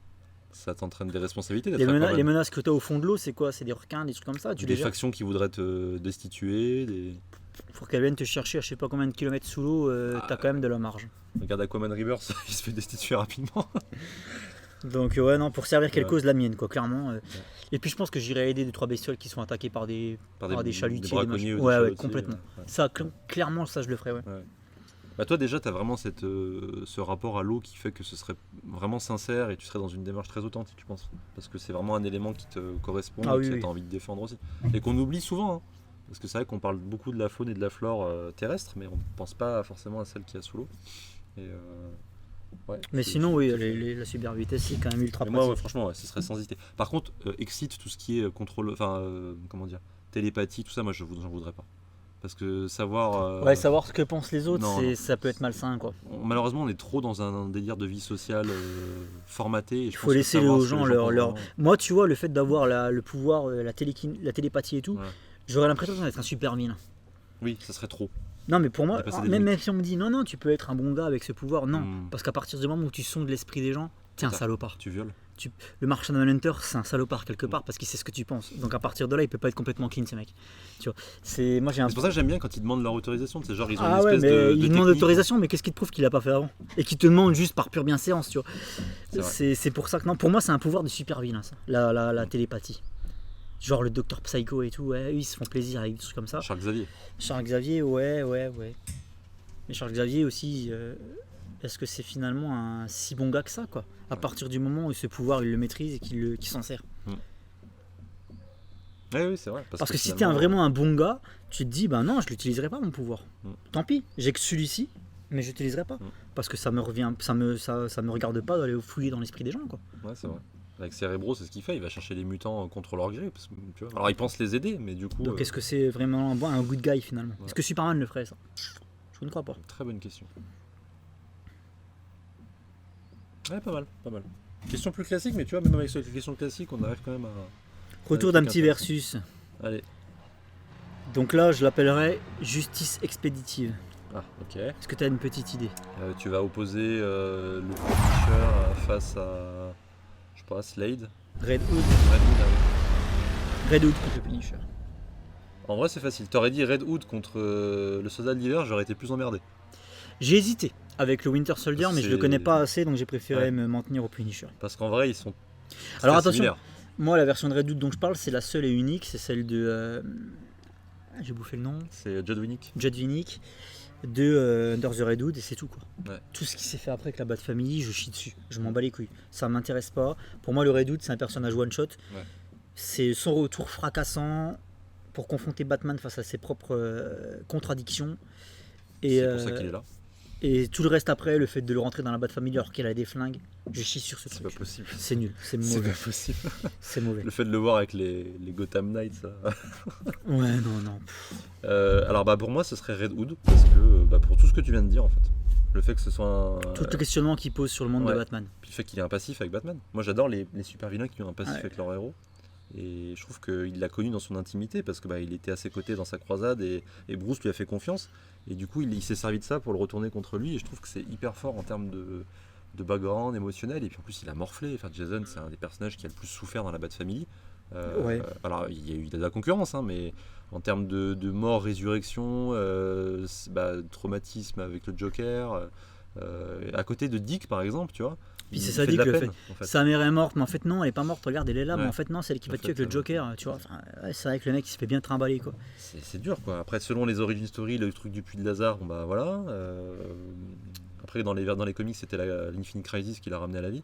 Ça t'entraîne des responsabilités d'être les menaces que t'as au fond de l'eau, c'est quoi? C'est des requins, des trucs comme ça? Des factions qui voudraient te destituer, pour qu'elles viennent te chercher à je sais pas combien de kilomètres sous l'eau, t'as quand même de la marge. Regarde Aquaman River, il se fait destituer rapidement. Donc ouais, non, pour servir quelle cause? La mienne quoi, clairement. Et puis je pense que j'irai aider 2-3 bestioles qui sont attaquées par des chalutiers. Des braconniers ouais, complètement. Ouais. Ça, clairement, ça je le ferais, ouais. Bah toi déjà, t'as vraiment ce rapport à l'eau qui fait que ce serait vraiment sincère et tu serais dans une démarche très authentique, je pense. Parce que c'est vraiment un élément qui te correspond et que t'as envie de défendre aussi. Et qu'on oublie souvent, hein. Parce que c'est vrai qu'on parle beaucoup de la faune et de la flore terrestre, mais on ne pense pas forcément à celle qui est sous l'eau. Mais sinon, oui, la super vitesse, c'est quand même ultra pratique. Moi, franchement, ce serait sans hésiter. Par contre, excite tout ce qui est contrôle, comment dire, télépathie, tout ça, moi, j'en voudrais pas. Parce que savoir... savoir ce que pensent les autres, ça peut être malsain, quoi. Malheureusement, on est trop dans un délire de vie sociale formaté. Il faut laisser aux gens leur... Moi, tu vois, le fait d'avoir le pouvoir, la télépathie et tout... J'aurais l'impression d'être un super vilain. Oui, ça serait trop. Non, mais pour moi, même si on me dit non, tu peux être un bon gars avec ce pouvoir, non. Parce qu'à partir du moment où tu sondes l'esprit des gens, t'es un salopard. Tu violes. Le Martian Manhunter, c'est un salopard quelque part parce qu'il sait ce que tu penses. Donc à partir de là, il peut pas être complètement clean, ce mec. Tu vois, c'est pour ça que j'aime bien quand ils demandent leur autorisation. C'est genre, ils ont une espèce de ils demandent l'autorisation, mais qu'est-ce qui te prouve qu'il a pas fait avant? Et qui te demande juste par pure bienséance, tu vois. C'est pour ça que non, pour moi, c'est un pouvoir de super vilain, ça. La télépathie. Genre le Docteur Psycho et tout, ouais, ils se font plaisir avec des trucs comme ça. Charles Xavier, ouais. Mais Charles Xavier aussi, est-ce que c'est finalement un si bon gars que ça, quoi? À partir du moment où ce pouvoir, il le maîtrise et qu'il s'en sert. Oui, c'est vrai. Parce que si t'es vraiment un bon gars, tu te dis, ben non, je l'utiliserai pas mon pouvoir. Tant pis, j'ai que celui-ci, mais je l'utiliserai pas. Parce que ça me regarde pas d'aller fouiller dans l'esprit des gens, quoi. Ouais, c'est vrai. Avec Cerebro, c'est ce qu'il fait, il va chercher les mutants contre leur gré. Alors il pense les aider, mais du coup... Donc est-ce que c'est vraiment un good guy finalement? Est-ce que Superman le ferait ça? Je ne crois pas. Très bonne question. Ouais, pas mal. Question plus classique, mais tu vois, même avec les questions classiques, on arrive quand même à. Retour d'un petit versus. Allez. Donc là, je l'appellerais justice expéditive. Ah, ok. Est-ce que tu as une petite idée? Tu vas opposer le Punisher face à. Je sais pas, Slade. Red Hood. Red Hood, ah oui. Red Hood contre le Punisher. En vrai, c'est facile. T'aurais dit Red Hood contre le soldat de l'hiver, j'aurais été plus emmerdé. J'ai hésité avec le Winter Soldier, mais je le connais pas assez, donc j'ai préféré me m'en tenir au Punisher. Parce qu'en vrai, ils sont. Alors attention, similaires. moi la version de Red Hood dont je parle, c'est la seule et unique, c'est celle de. J'ai bouffé le nom. C'est Judd Winnick. Judd Winnick de Under the Red Hood, et c'est tout quoi. Ouais. Tout ce qui s'est fait après avec la Bat Family, je chie dessus. Je m'en bats les couilles. Ça m'intéresse pas. Pour moi, le Red Hood, c'est un personnage one shot. Ouais. C'est son retour fracassant pour confronter Batman face à ses propres contradictions. Et, c'est pour ça qu'il est là. Et tout le reste après, le fait de le rentrer dans la Bat Family alors qu'elle a des flingues, je chie sur ce truc. C'est pas possible. C'est nul, c'est C'est mauvais. pas possible. C'est mauvais. Le fait de le voir avec les Gotham Knights, ça. Ouais, non. Alors bah pour moi, ce serait Red Hood parce que pour tout ce que tu viens de dire en fait. Le fait que ce soit un. Tout le questionnement qu'il pose sur le monde de Batman. Puis le fait qu'il ait un passif avec Batman. Moi j'adore les super vilains qui ont un passif Ouais. avec leur héros. Et je trouve qu'il l'a connu dans son intimité parce que il était à ses côtés dans sa croisade et Bruce lui a fait confiance. Et du coup il s'est servi de ça pour le retourner contre lui. Et je trouve que c'est hyper fort en termes de background émotionnel. Et puis en plus il a morflé. Enfin, Jason c'est un des personnages qui a le plus souffert dans la Bat Family. Ouais. Alors il y a eu de la concurrence, hein, mais en termes de mort, résurrection, traumatisme avec le Joker, à côté de Dick par exemple, tu vois. Puis c'est il ça, fait Dick de la le peine, fait. en fait. Sa mère est morte, mais en fait non, elle est pas morte, regarde, elle est là, Ouais. mais en fait non, c'est elle qui En va tuer fait, avec le Joker, tu vois. Enfin, c'est vrai que le mec il se fait bien trimballer quoi. C'est dur quoi. Après selon les origin story, le truc du puits de Lazare, bon bah voilà. Après dans les comics c'était l'Infinite Crisis qui l'a ramené à la vie.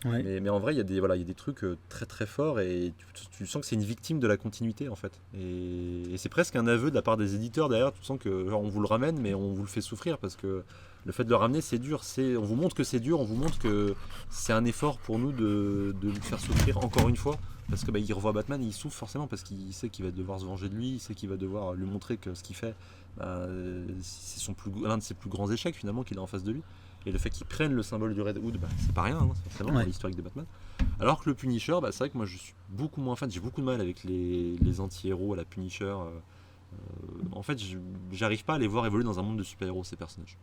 Ouais. Mais en vrai il y a des trucs très très forts et tu sens que c'est une victime de la continuité en fait. Et c'est presque un aveu de la part des éditeurs derrière. Tu sens que genre, on vous le ramène mais on vous le fait souffrir parce que le fait de le ramener c'est dur. On vous montre que c'est dur, on vous montre que c'est un effort pour nous de le faire souffrir encore une fois. Parce que il revoit Batman et il souffre forcément parce qu'il sait qu'il va devoir se venger de lui, il sait qu'il va devoir lui montrer que ce qu'il fait, c'est l'un de ses plus grands échecs finalement qu'il a en face de lui. Et le fait qu'il prenne le symbole du Red Hood, c'est pas rien, hein, forcément, dans l'historique de Batman. Alors que le Punisher, c'est vrai que moi je suis beaucoup moins fan, j'ai beaucoup de mal avec les anti-héros à la Punisher. En fait, j'arrive pas à les voir évoluer dans un monde de super-héros, ces personnages.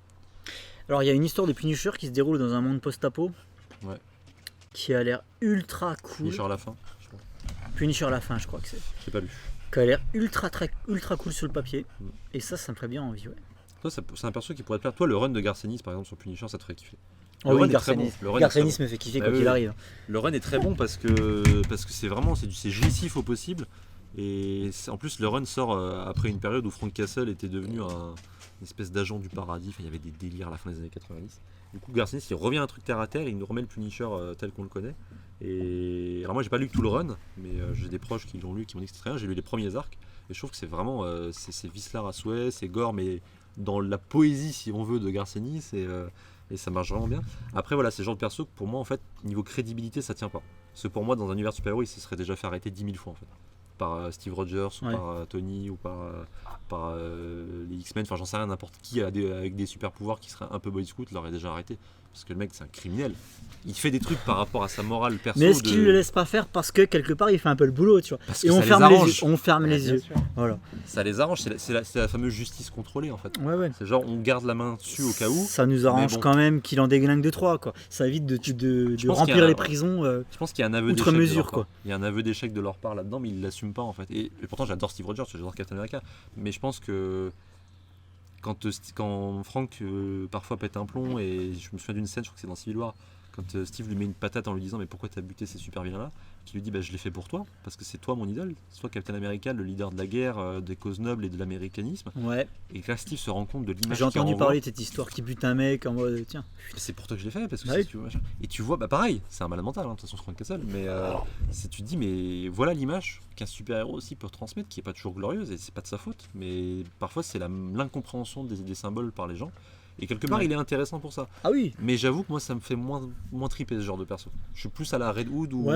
Alors il y a une histoire de Punisher qui se déroule dans un monde post-apo. Ouais. Qui a l'air ultra cool. Punisher à la fin, je crois. Punisher à la fin, je crois que c'est. J'ai pas lu. Qui a l'air ultra cool sur le papier. Et ça me ferait bien envie, ouais. Toi, c'est un perso qui pourrait te plaire. Toi, le run de Garcenis, par exemple, sur Punisher, ça te ferait kiffer. Oh oui, Garcenis. Le run Garcenis me fait kiffer quand il arrive. Le run est très bon parce que c'est vraiment c'est jouissif au possible. Et en plus, le run sort après une période où Frank Castle était devenu une espèce d'agent du paradis. Enfin, il y avait des délires à la fin des années 90. Du coup, Garcenis, il revient à un truc terre à terre et il nous remet le Punisher tel qu'on le connaît. Et alors moi, j'ai pas lu tout le run, mais j'ai des proches qui l'ont lu, qui m'ont dit que c'était très bien. J'ai lu les premiers arcs et je trouve que c'est vraiment c'est Vislar à souhait, c'est gore, mais dans la poésie, si on veut, de Garcenis. Et ça marche vraiment bien. Après, voilà, c'est le genre de perso que pour moi, en fait, niveau crédibilité, ça tient pas. Parce que pour moi, dans un univers super-héros, il se serait déjà fait arrêter 10 000 fois, en fait. Par Steve Rogers, ou par Tony, ou par les X-Men, enfin j'en sais rien, n'importe qui avec des super pouvoirs qui serait un peu boy scout l'aurait déjà arrêté. Parce que le mec, c'est un criminel. Il fait des trucs par rapport à sa morale perso. Mais est-ce qu'il le laisse pas faire parce que quelque part il fait un peu le boulot, tu vois. Parce et que on ferme les yeux. Voilà. Ça les arrange, c'est la fameuse justice contrôlée en fait. Ouais. C'est genre on garde la main dessus au cas où. Ça nous arrange quand même qu'il en déglingue 2-3 quoi. Ça évite de remplir les prisons. Je pense qu'il y a un aveu outre mesure quoi. Il y a un aveu d'échec de leur part là-dedans, mais ils l'assument pas en fait. Et pourtant j'adore Steve Rogers, j'adore Captain America, mais je pense que quand Frank parfois pète un plomb, et je me souviens d'une scène, je crois que c'est dans Civil War, quand Steve lui met une patate en lui disant mais pourquoi t'as buté ces super vilains là, qui lui dit je l'ai fait pour toi parce que c'est toi mon idole, c'est toi Captain America, le leader de la guerre, des causes nobles et de l'américanisme. Ouais. Et là Steve se rend compte de l'image. J'ai entendu parler de cette histoire qui bute un mec en mode tiens. C'est pour toi que je l'ai fait parce que c'est, machin. Et tu vois pareil, c'est un malade mental de toute façon Frank Castle, mais tu te dis mais voilà l'image qu'un super héros aussi peut transmettre, qui est pas toujours glorieuse et c'est pas de sa faute, mais parfois c'est l'incompréhension des symboles par les gens. Et quelque part, il est intéressant pour ça. Ah oui. Mais j'avoue que moi, ça me fait moins triper ce genre de perso. Je suis plus à la Red Hood ou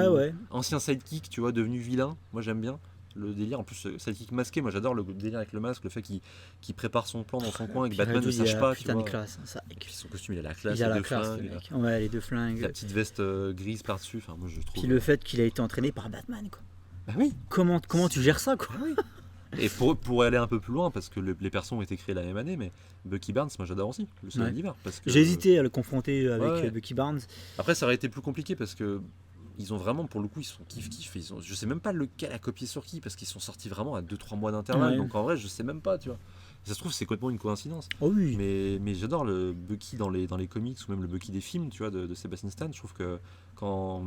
ancien sidekick, tu vois, devenu vilain. Moi, j'aime bien. Le délire, en plus, sidekick masqué, moi j'adore le délire avec le masque, le fait qu'il prépare son plan dans son coin et que Puis Batman Red ne Hood, il sache a pas. putain de Tu vois. classe. Ça. Puis son costume, il a la classe, Il a les la deux classe, flingues, le mec. Ouais, les deux flingues. la petite veste grise par-dessus, enfin moi je trouve. Puis le fait qu'il a été entraîné par Batman, quoi. Bah oui. Comment tu gères ça, quoi? Et pour aller un peu plus loin, parce que les persos ont été créés la même année, mais Bucky Barnes, moi j'adore aussi, le Soleil Ouais. d'hiver. Parce que... J'ai hésité à le confronter avec Ouais. Bucky Barnes. Après, ça aurait été plus compliqué parce que ils ont vraiment, pour le coup, ils sont kiff-kiff. Je sais même pas lequel a copié sur qui, parce qu'ils sont sortis vraiment à 2-3 mois d'intervalle. Ouais. Donc en vrai, je sais même pas, tu vois. Ça se trouve, c'est complètement une coïncidence. Oh oui. Mais j'adore le Bucky dans les comics ou même le Bucky des films, tu vois, de Sebastian Stan. Je trouve que quand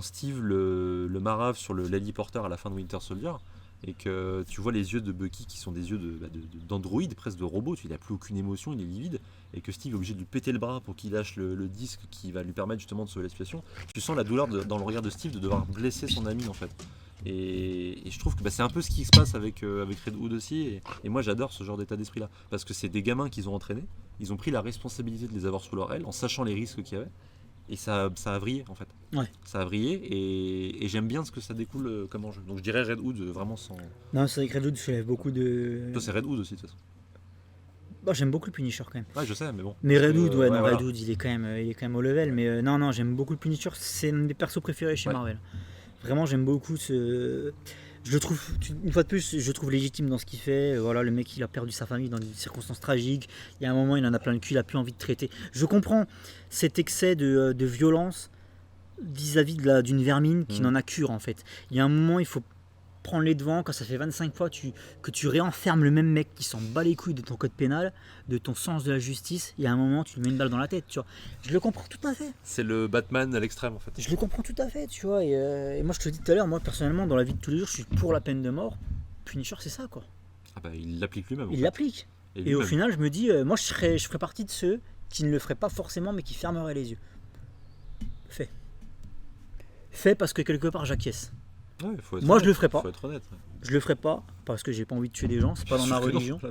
Steve le marave sur le l'héliporteur à la fin de Winter Soldier et que tu vois les yeux de Bucky qui sont des yeux d'androïde, presque de robot, il n'a plus aucune émotion, il est livide, et que Steve est obligé de lui péter le bras pour qu'il lâche le disque qui va lui permettre justement de sauver la situation, tu sens la douleur dans le regard de Steve de devoir blesser son ami en fait. Et je trouve que c'est un peu ce qui se passe avec Red Hood aussi, et moi j'adore ce genre d'état d'esprit là, parce que c'est des gamins qu'ils ont entraînés, ils ont pris la responsabilité de les avoir sous leur aile en sachant les risques qu'il y avait. Et ça a vrillé en fait. Ouais. Ça a vrillé et j'aime bien ce que ça découle comme enjeu. Donc je dirais Red Hood vraiment sans. Non, c'est vrai que Red Hood soulève beaucoup de. Toi c'est Red Hood aussi de toute façon. Bon, j'aime beaucoup le Punisher quand même. Ouais je sais mais bon. Mais Red Hood, ouais, non, voilà. Red Hood, il est quand même au level. Mais non, j'aime beaucoup le Punisher. C'est un des persos préférés chez Marvel. Vraiment, j'aime beaucoup ce. Je le trouve, une fois de plus, je le trouve légitime dans ce qu'il fait. Voilà, le mec, il a perdu sa famille dans des circonstances tragiques. Il y a un moment, il en a plein le cul, il a plus envie de traiter. Je comprends cet excès de violence vis-à-vis d'une vermine qui n'en a cure en fait. Il y a un moment, il faut prendre les devants. Quand ça fait 25 fois que tu réenfermes le même mec qui s'en bat les couilles de ton code pénal, de ton sens de la justice, il y a un moment, tu lui mets une balle dans la tête, tu vois. Je le comprends tout à fait. C'est le Batman à l'extrême en fait. Je le comprends tout à fait, tu vois. Et moi, je te le dis tout à l'heure, moi personnellement, dans la vie de tous les jours, je suis pour la peine de mort. Punisher, c'est ça, quoi. Ah bah il l'applique lui-même. Il l'applique. Et au final, je me dis, moi, je ferais partie de ceux qui ne le feraient pas forcément, mais qui fermeraient les yeux. Fait parce que quelque part, j'acquiesce. Ouais, moi, je le ferais pas. Faut être honnête. Je le ferais pas parce que j'ai pas envie de tuer des gens. C'est pas dans ma religion. Là,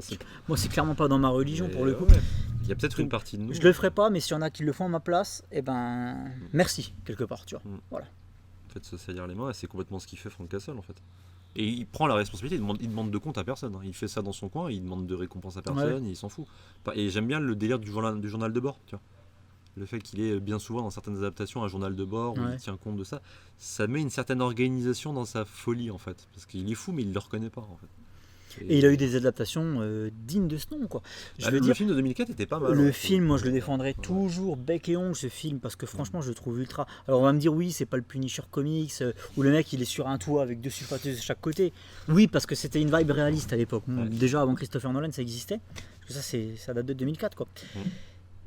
moi, c'est clairement pas dans ma religion pour le coup. Ouais. Il y a peut-être une partie de nous. Je le ferais pas, mais s'il y en a qui le font à ma place, eh ben, merci quelque part, tu vois. Voilà. En fait, se salir les mains, c'est complètement ce qu'il fait Frank Castle en fait. Et il prend la responsabilité, il demande de compte à personne. Il fait ça dans son coin, il demande de récompense à personne, il s'en fout. Et j'aime bien le délire du journal de bord, tu vois. Le fait qu'il ait bien souvent dans certaines adaptations un journal de bord où il tient compte de ça, ça met une certaine organisation dans sa folie en fait. Parce qu'il est fou mais il le reconnaît pas en fait. Et il a eu des adaptations dignes de ce nom quoi. Le film de 2004 était pas mal. Le film, moi je le défendrai toujours bec et ongle ce film parce que franchement je le trouve ultra. Alors on va me dire oui c'est pas le Punisher Comics où le mec il est sur un toit avec deux sulfateuses de chaque côté. Oui parce que c'était une vibe réaliste à l'époque. Déjà avant Christopher Nolan ça existait. Parce que ça date de 2004 quoi.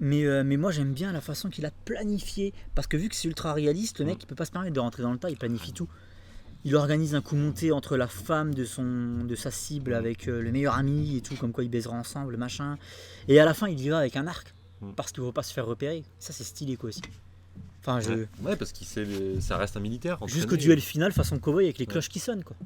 Mais moi j'aime bien la façon qu'il a planifié parce que vu que c'est ultra réaliste le mec il peut pas se permettre de rentrer dans le tas, il planifie tout. Il organise un coup monté entre la femme de sa cible avec le meilleur ami et tout, comme quoi ils baiseront ensemble, machin. Et à la fin il y va avec un arc parce qu'il ne faut pas se faire repérer. Ça c'est stylé quoi aussi. Enfin, ouais parce qu'il ça reste un militaire. Jusqu'au duel final façon cowboy avec les cloches qui sonnent quoi.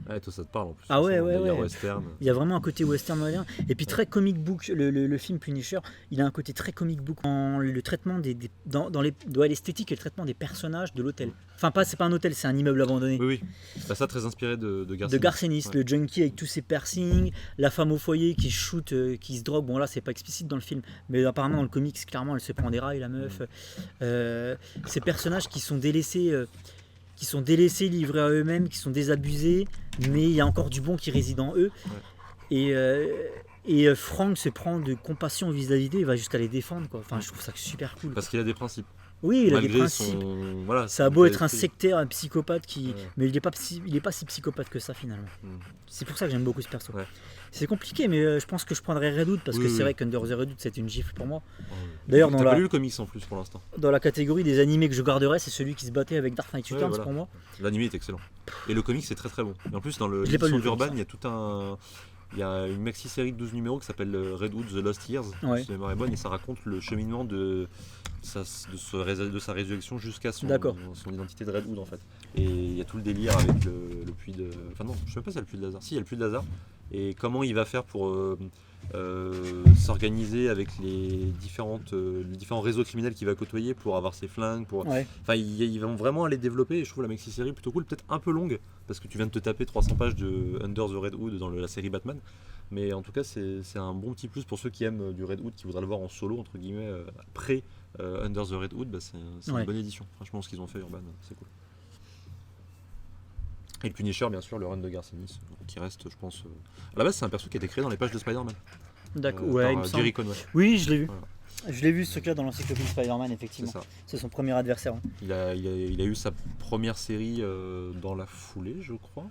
Ouais, toi ça te parle en plus. Ah ouais. Western. Il y a vraiment un côté western moderne. Et puis très comic book, le film Punisher, il a un côté très comic book dans le traitement dans l'esthétique et le traitement des personnages de l'hôtel. Enfin c'est pas un hôtel, c'est un immeuble abandonné. Oui. Ça très inspiré de Garcenis. De Garcenis, le junkie avec tous ses piercings, la femme au foyer qui shoot, qui se drogue. Bon là c'est pas explicite dans le film, mais apparemment dans le comics clairement elle se prend des rails la meuf. Ces personnages qui sont délaissés, livrés à eux-mêmes, qui sont désabusés, mais il y a encore du bon qui réside en eux. Et Frank se prend de compassion vis-à-vis d'eux, il va jusqu'à les défendre quoi. Enfin je trouve ça super cool. Parce qu'il a des principes. Oui, il a des principes. Ça a beau être un sectaire, un psychopathe mais il n'est pas si psychopathe que ça finalement. C'est pour ça que j'aime beaucoup ce perso. C'est compliqué, mais je pense que je prendrais Red Hood parce que c'est vrai qu'Under the Red Hood c'est une gifle pour moi. D'ailleurs, t'as pas lu le comics en plus pour l'instant. Dans la catégorie des animés que je garderais, c'est celui qui se battait avec Dark Knight Returns pour moi. L'animé est excellent. Et le comics c'est très très bon. Et en plus dans l'édition d'Urban, il y a une maxi-série de 12 numéros qui s'appelle Red Hood The Lost Years, si la mémoire est bonne, et ça raconte le cheminement de sa résurrection jusqu'à son identité de Red Hood en fait. Et il y a tout le délire avec le puits de... Enfin non, je sais même pas si c'est le puits de Lazare. Si, il y a le puits de Lazare. et comment il va faire pour s'organiser avec les différents réseaux criminels qu'il va côtoyer pour avoir ses flingues. Ouais. Enfin, ils vont vraiment aller développer, et je trouve la maxi-série plutôt cool, peut-être un peu longue, parce que tu viens de te taper 300 pages de Under the Red Hood dans la série Batman. Mais en tout cas, c'est un bon petit plus pour ceux qui aiment du Red Hood, qui voudraient le voir en solo, entre guillemets, après Under the Red Hood. Bah, c'est une bonne édition. Franchement, ce qu'ils ont fait, Urban, c'est cool. Et le Punisher, bien sûr, le run de Garcenis, qui reste, je pense. À la base, c'est un perso qui a été créé dans les pages de Spider-Man. D'accord, ouais, il me semble. Jerry Conway. Oui, je l'ai vu. Voilà. Je l'ai vu ce truc-là dans l'encyclopédie Spider-Man, effectivement. C'est ça. C'est son premier adversaire. Hein. Il a eu sa première série dans la foulée, je crois.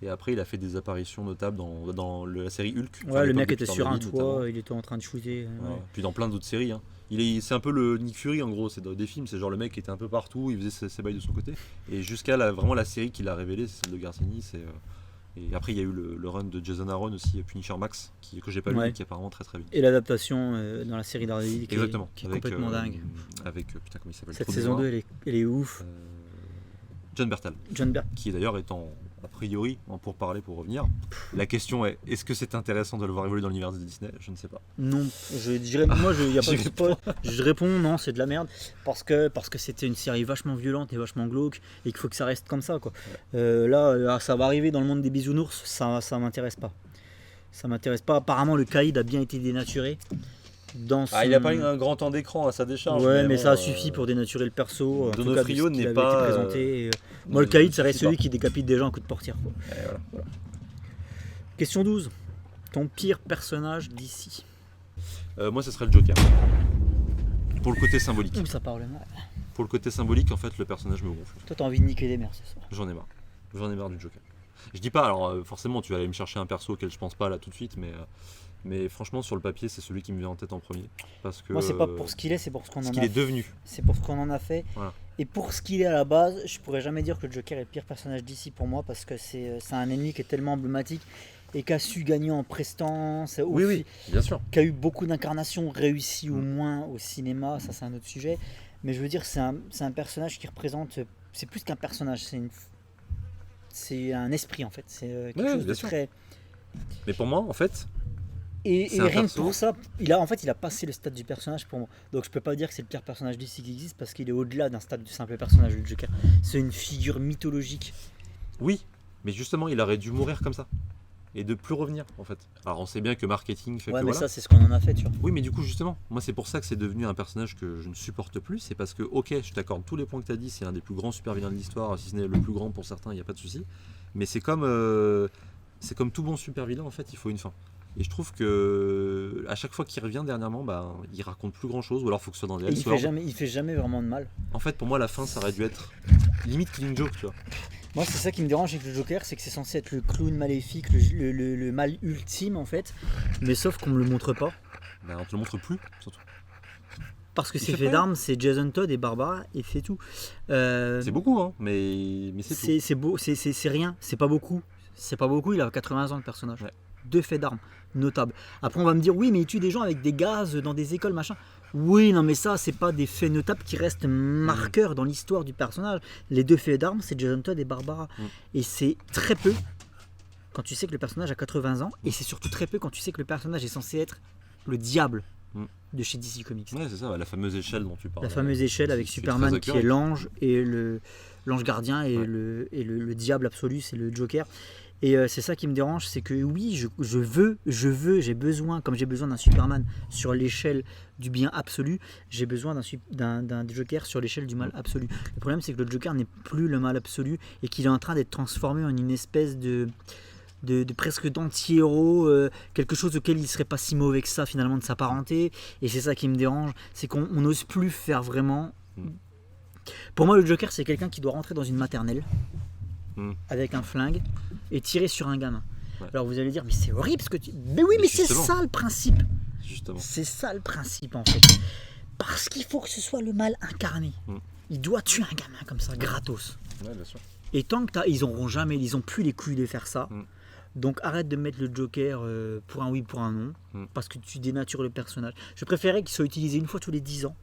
Et après, il a fait des apparitions notables dans la série Hulk. Ouais, le mec était sur un toit, il était en train de shooter. Ouais. Puis dans plein d'autres séries. Hein. C'est un peu le Nick Fury, en gros. C'est dans des films, c'est genre le mec qui était un peu partout, il faisait ses bails de son côté. Et jusqu'à vraiment la série qu'il a révélée, c'est celle de Garcenis. Et après, il y a eu le run de Jason Aaron aussi, Punisher Max, que j'ai pas lu, qui est apparemment très très vite. Et l'adaptation dans la série Daredevil qui est complètement dingue. Avec, putain, comment il s'appelle ? Cette saison 2, elle est ouf. John Bertal. Qui d'ailleurs est a priori, pour revenir. La question est, est-ce que c'est intéressant de le voir évoluer dans l'univers de Disney ? Je ne sais pas. Non, je dirais, moi, y a pas de spoil. Je réponds, non, c'est de la merde, parce que c'était une série vachement violente et vachement glauque, et qu'il faut que ça reste comme ça, quoi. Ouais. Là, ça va arriver dans le monde des bisounours, ça m'intéresse pas. Ça m'intéresse pas. Apparemment, le Caïd a bien été dénaturé. Il n'a pas eu un grand temps d'écran à sa décharge. Ouais, mais ça a suffi pour dénaturer le perso. Donofrio n'est pas. Présenté. Moi, le Caïd, ça reste celui qui décapite des gens à coup de portière. Quoi. Voilà. Question 12. Ton pire personnage d'ici ? Moi, ce serait le Joker. Pour le côté symbolique. Ouh, ça parle mal. Pour le côté symbolique, en fait, le personnage me gonfle. Toi, t'as envie de niquer des mères, c'est ça ? J'en ai marre. J'en ai marre du Joker. Je dis pas, alors forcément, tu vas aller me chercher un perso auquel je pense pas là tout de suite, mais franchement, sur le papier, c'est celui qui me vient en tête en premier. Parce que, moi, c'est pas pour ce qu'il est, c'est pour ce qu'on en a fait. Ce qu'il est devenu. C'est pour ce qu'on en a fait. Voilà. Et pour ce qu'il est à la base, je pourrais jamais dire que le Joker est le pire personnage d'ici pour moi, parce que c'est un ennemi qui est tellement emblématique et qui a su gagner en prestance. Oui, bien sûr. Qui a eu beaucoup d'incarnations réussies au moins au cinéma, ça c'est un autre sujet. Mais je veux dire, c'est un personnage qui représente. C'est plus qu'un personnage, c'est un esprit en fait. C'est quelque chose de très. Mais pour moi, en fait. Et rien que pour ça, il a passé le stade du personnage pour moi. Donc je peux pas dire que c'est le pire personnage d'ici qui existe parce qu'il est au-delà d'un stade du simple personnage, le Joker. C'est une figure mythologique. Oui, mais justement, il aurait dû mourir comme ça. Et de plus revenir en fait. Alors on sait bien que marketing fait que mais ça c'est ce qu'on en a fait, tu vois. Oui, mais du coup justement, moi c'est pour ça que c'est devenu un personnage que je ne supporte plus. C'est parce que, ok, je t'accorde tous les points que tu as dit, c'est un des plus grands super vilains de l'histoire, si ce n'est le plus grand pour certains, il n'y a pas de souci. Mais c'est comme tout bon super vilain, en fait, il faut une fin. Et je trouve que à chaque fois qu'il revient dernièrement, il raconte plus grand chose, ou alors il faut que ce soit dans les Elseworlds. Il fait jamais vraiment de mal. En fait, pour moi, la fin, ça aurait dû être limite Killing Joke, tu vois. Moi, c'est ça qui me dérange avec le Joker, c'est que c'est censé être le clown maléfique, le mal ultime en fait, mais sauf qu'on me le montre pas. On te le montre plus, surtout. Parce que c'est fait d'armes, c'est Jason Todd et Barbara, et c'est tout. C'est beaucoup, hein, mais c'est tout. C'est rien, c'est pas beaucoup. C'est pas beaucoup, il a 80 ans le personnage. Ouais. 2 faits d'armes, notables. Après, on va me dire, oui, mais il tue des gens avec des gaz dans des écoles, machin. Oui, non, mais ça, c'est pas des faits notables qui restent marqueurs dans l'histoire du personnage. Les 2 faits d'armes, c'est Jason Todd et Barbara. Et c'est très peu quand tu sais que le personnage a 80 ans, et c'est surtout très peu quand tu sais que le personnage est censé être le diable de chez DC Comics. Ouais, c'est ça, la fameuse échelle dont tu parles. La fameuse échelle avec Superman qui est l'ange, et l'ange gardien, et le diable absolu, c'est le Joker. Et c'est ça qui me dérange, c'est que oui, j'ai besoin, comme j'ai besoin d'un Superman sur l'échelle du bien absolu, j'ai besoin d'un Joker sur l'échelle du mal absolu. Le problème, c'est que le Joker n'est plus le mal absolu et qu'il est en train d'être transformé en une espèce de presque d'anti-héros, quelque chose auquel il serait pas si mauvais que ça finalement de s'apparenter. Et c'est ça qui me dérange, c'est qu'on n'ose plus faire vraiment. Pour moi, le Joker, c'est quelqu'un qui doit rentrer dans une maternelle avec un flingue et tirer sur un gamin. Ouais. Alors vous allez dire, mais c'est horrible ce que tu... Mais oui, mais c'est ça le principe. Justement. C'est ça le principe en fait. Parce qu'il faut que ce soit le mal incarné. Il doit tuer un gamin comme ça, gratos. Ouais, bien sûr. Et tant que ils ont plus les couilles de faire ça. Donc arrête de mettre le Joker pour un oui, pour un non, parce que tu dénatures le personnage. Je préférais qu'il soit utilisé une fois tous les 10 ans,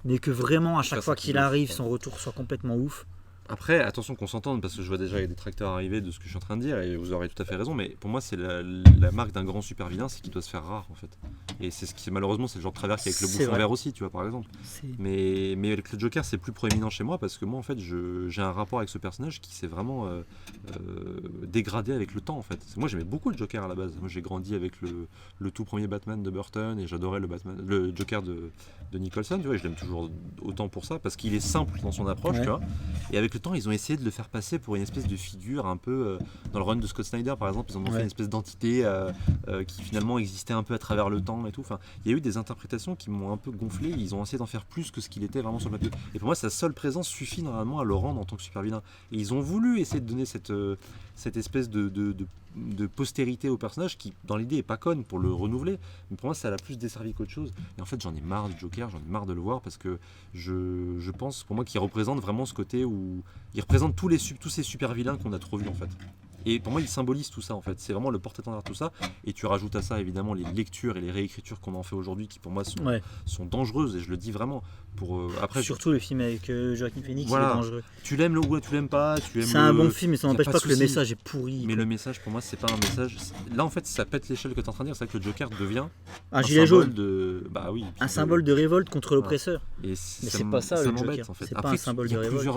mais que vraiment à chaque fois qu'il arrive, son retour soit complètement ouf. Après, attention qu'on s'entende, parce que je vois déjà les détracteurs arriver de ce que je suis en train de dire, et vous aurez tout à fait raison, mais pour moi, c'est la marque d'un grand super vilain, c'est qu'il doit se faire rare, en fait. Et c'est ce qui, malheureusement, c'est le genre de travers qu'il y a avec le C'est bouffon vrai. vert aussi, tu vois, par exemple. Mais avec le Joker, c'est plus proéminent chez moi, parce que moi, en fait, j'ai un rapport avec ce personnage qui s'est vraiment dégradé avec le temps, en fait. Moi, j'aimais beaucoup le Joker à la base. Moi, j'ai grandi avec le tout premier Batman de Burton, et j'adorais le Joker de Nicholson, tu vois, et je l'aime toujours autant pour ça, parce qu'il est simple dans son approche, Ouais. tu vois. Et avec le temps, ils ont essayé de le faire passer pour une espèce de figure un peu. Dans le run de Scott Snyder, par exemple, ils en ont fait une espèce d'entité qui finalement existait un peu à travers le temps et tout. Enfin, il y a eu des interprétations qui m'ont un peu gonflé. Ils ont essayé d'en faire plus que ce qu'il était vraiment sur le papier. Et pour moi, sa seule présence suffit normalement à le rendre en tant que super vilain. Et ils ont voulu essayer de donner cette espèce de postérité au personnage qui, dans l'idée, est pas conne pour le renouveler. Mais pour moi, ça l'a plus desservi qu'autre chose. Et en fait, j'en ai marre du Joker, j'en ai marre de le voir parce que je pense, pour moi, qu'il représente vraiment ce côté où il représente tous ces super vilains qu'on a trop vus en fait. Et pour moi, il symbolise tout ça en fait. C'est vraiment le porte-étendard de tout ça. Et tu rajoutes à ça évidemment les lectures et les réécritures qu'on en fait aujourd'hui qui pour moi sont dangereuses. Et je le dis vraiment. Après, surtout le film avec Joaquin Phoenix, il est dangereux. Tu l'aimes ou tu l'aimes pas. C'est un bon film, mais ça n'empêche pas que le message est pourri. Mais le message pour moi, c'est pas un message. Là en fait, ça pète l'échelle que tu es en train de dire. C'est que le Joker devient un gilet jaune. Bah oui. Un symbole de révolte contre l'oppresseur. Et mais c'est pas ça le Joker. En fait. C'est pas un symbole de révolte.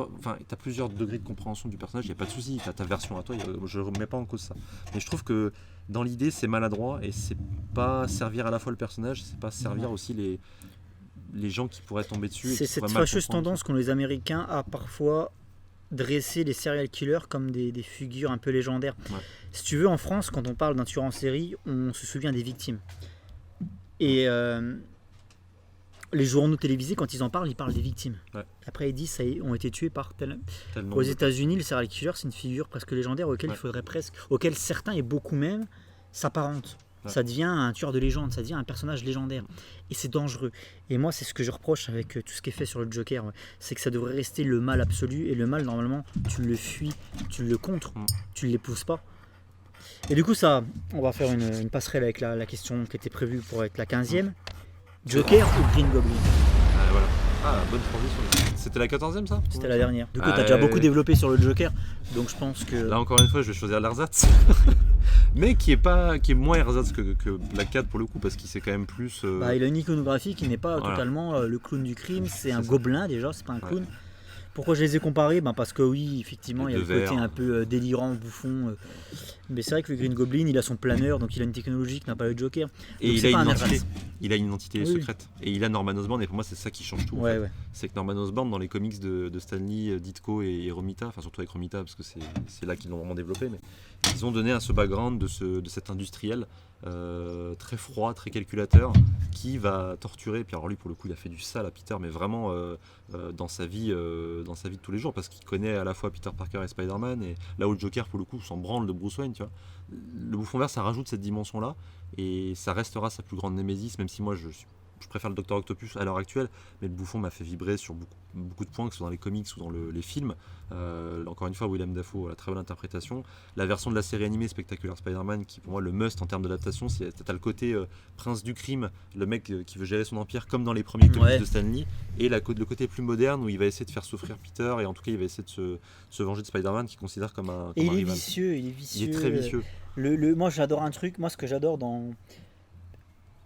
T'as plusieurs degrés de compréhension du personnage. Il y a pas de souci. T'as ta version à toi. Je remets pas en cause ça. Mais je trouve que dans l'idée, c'est maladroit et c'est pas servir à la fois le personnage, c'est pas servir aussi les gens qui pourraient tomber dessus. C'est cette fâcheuse tendance qu'ont les Américains à parfois dresser les serial killers comme des figures un peu légendaires. Ouais. Si tu veux, en France, quand on parle d'un tueur en série, on se souvient des victimes. Et les journaux télévisés, quand ils parlent des victimes. Ouais. Après, ils disent ça ont été tués par tel. Tellement aux États-Unis, le serial killer, c'est une figure presque légendaire auquel certains et beaucoup même s'apparentent. Ouais. Ça devient un tueur de légende, ça devient un personnage légendaire. Et c'est dangereux. Et moi, c'est ce que je reproche avec tout ce qui est fait sur le Joker. C'est que ça devrait rester le mal absolu. Et le mal, normalement, tu le fuis, tu le contres, tu ne l'épouses pas. Et du coup, ça, on va faire une passerelle avec la question qui était prévue pour être la 15e. Joker ou Green Goblin? Voilà. Ah, bonne transition. C'était la 14e ça? C'était la dernière. Du coup, t'as déjà beaucoup développé sur le Joker, donc je pense que... Là, encore une fois, je vais choisir l'ersatz. Mais qui est moins ersatz que Black Cat pour le coup, parce qu'il c'est quand même plus... il a une iconographie qui n'est pas totalement le clown du crime, c'est un gobelin déjà, c'est pas un clown. Pourquoi je les ai comparés? Parce que oui, effectivement, il y a le côté un peu délirant, bouffon. Mais c'est vrai que le Green Goblin, il a son planeur, donc il a une technologie qui n'a pas le Joker. Et il a une identité secrète. Et il a Norman Osborn, et pour moi, c'est ça qui change tout. C'est que Norman Osborn, dans les comics de Stan Lee, Ditko et Romita, enfin surtout avec Romita, parce que c'est là qu'ils l'ont vraiment développé, mais ils ont donné à ce background de cet industriel très froid, très calculateur, qui va torturer. Puis alors lui, pour le coup, il a fait du sale à Peter, mais vraiment dans sa vie de tous les jours, parce qu'il connaît à la fois Peter Parker et Spider-Man, et là où le Joker, pour le coup, s'en branle de Bruce Wayne, tu vois. Le bouffon vert, ça rajoute cette dimension-là, et ça restera sa plus grande némésis, même si moi je préfère le Dr Octopus à l'heure actuelle, mais le bouffon m'a fait vibrer sur beaucoup de points, que ce soit dans les comics ou dans les films. Encore une fois, Willem Dafoe, la très bonne interprétation. La version de la série animée Spectacular Spider-Man, qui pour moi le must en termes d'adaptation, t'as le côté prince du crime, le mec qui veut gérer son empire comme dans les premiers comics de Stan Lee, et le côté plus moderne où il va essayer de faire souffrir Peter, et en tout cas il va essayer de se venger de Spider-Man, qu'il considère comme un rival. Il est vicieux. Il est très vicieux. Moi j'adore un truc, ce que j'adore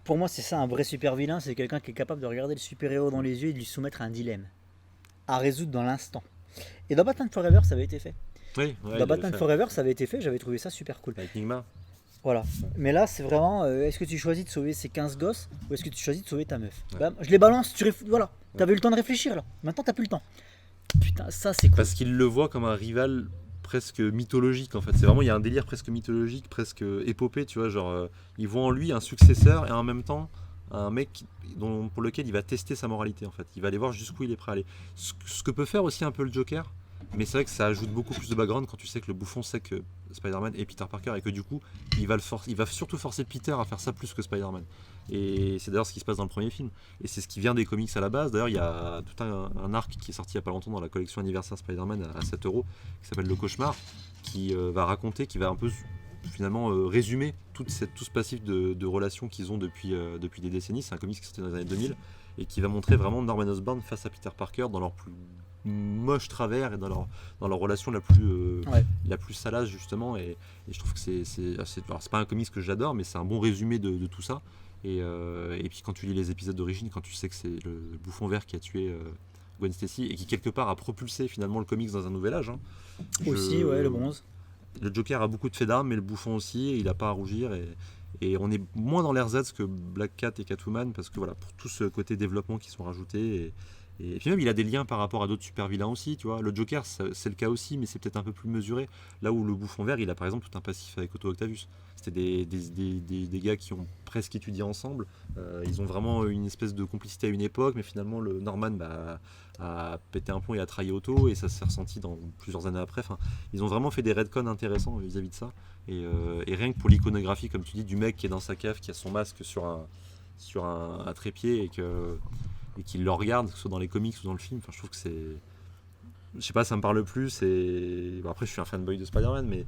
pour moi, c'est ça un vrai super vilain, c'est quelqu'un qui est capable de regarder le super-héros dans les yeux et de lui soumettre un dilemme à résoudre dans l'instant. Et dans Batman Forever, ça avait été fait. Dans Batman Forever, ça avait été fait, j'avais trouvé ça super cool. Avec Nigma. Voilà. Mais là, c'est vraiment, est-ce que tu choisis de sauver ces 15 gosses ou est-ce que tu choisis de sauver ta meuf? Je les balance, voilà. T'avais eu le temps de réfléchir là, maintenant t'as plus le temps. Putain, ça c'est cool. Parce qu'il le voit comme un rival presque mythologique en fait, c'est vraiment, il y a un délire presque mythologique, presque épopée, tu vois, genre il voit en lui un successeur et en même temps un mec pour lequel il va tester sa moralité en fait, il va aller voir jusqu'où il est prêt à aller, ce que peut faire aussi un peu le Joker, mais c'est vrai que ça ajoute beaucoup plus de background quand tu sais que le bouffon sait que Spider-Man est Peter Parker et que du coup il va surtout forcer Peter à faire ça plus que Spider-Man, et c'est d'ailleurs ce qui se passe dans le premier film, et c'est ce qui vient des comics à la base. D'ailleurs il y a tout un arc qui est sorti il n'y a pas longtemps dans la collection anniversaire Spider-Man à 7€, qui s'appelle Le Cauchemar, qui va un peu finalement résumer tout ce passif de relations qu'ils ont depuis des décennies. C'est un comics qui est sorti dans les années 2000 et qui va montrer vraiment Norman Osborn face à Peter Parker dans leur plus moche travers et dans leur relation la plus salace justement. Et je trouve que alors, c'est pas un comics que j'adore, mais c'est un bon résumé de tout ça. Et puis quand tu lis les épisodes d'origine, quand tu sais que c'est le bouffon vert qui a tué Gwen Stacy et qui quelque part a propulsé finalement le comics dans un nouvel âge. Aussi, le bronze. Le Joker a beaucoup de faits d'armes, mais le bouffon aussi, et il n'a pas à rougir. Et on est moins dans l'ersatz que Black Cat et Catwoman, parce que voilà, pour tout ce côté développement qui sont rajoutés. Et puis même, il a des liens par rapport à d'autres super vilains aussi, tu vois. Le Joker, c'est le cas aussi, mais c'est peut-être un peu plus mesuré. Là où le bouffon vert, il a par exemple tout un passif avec Otto Octavius. C'était des gars qui ont presque étudié ensemble. Ils ont vraiment une espèce de complicité à une époque, mais finalement, le Norman a pété un plomb et a trahi Otto, et ça s'est ressenti dans plusieurs années après. Enfin, ils ont vraiment fait des retcons intéressants vis-à-vis de ça. Et rien que pour l'iconographie, comme tu dis, du mec qui est dans sa cave, qui a son masque sur un trépied et qu'il le regarde, que ce soit dans les comics ou dans le film, enfin, je trouve que c'est... Je sais pas, ça me parle plus. Bon, après, je suis un fanboy de Spider-Man, mais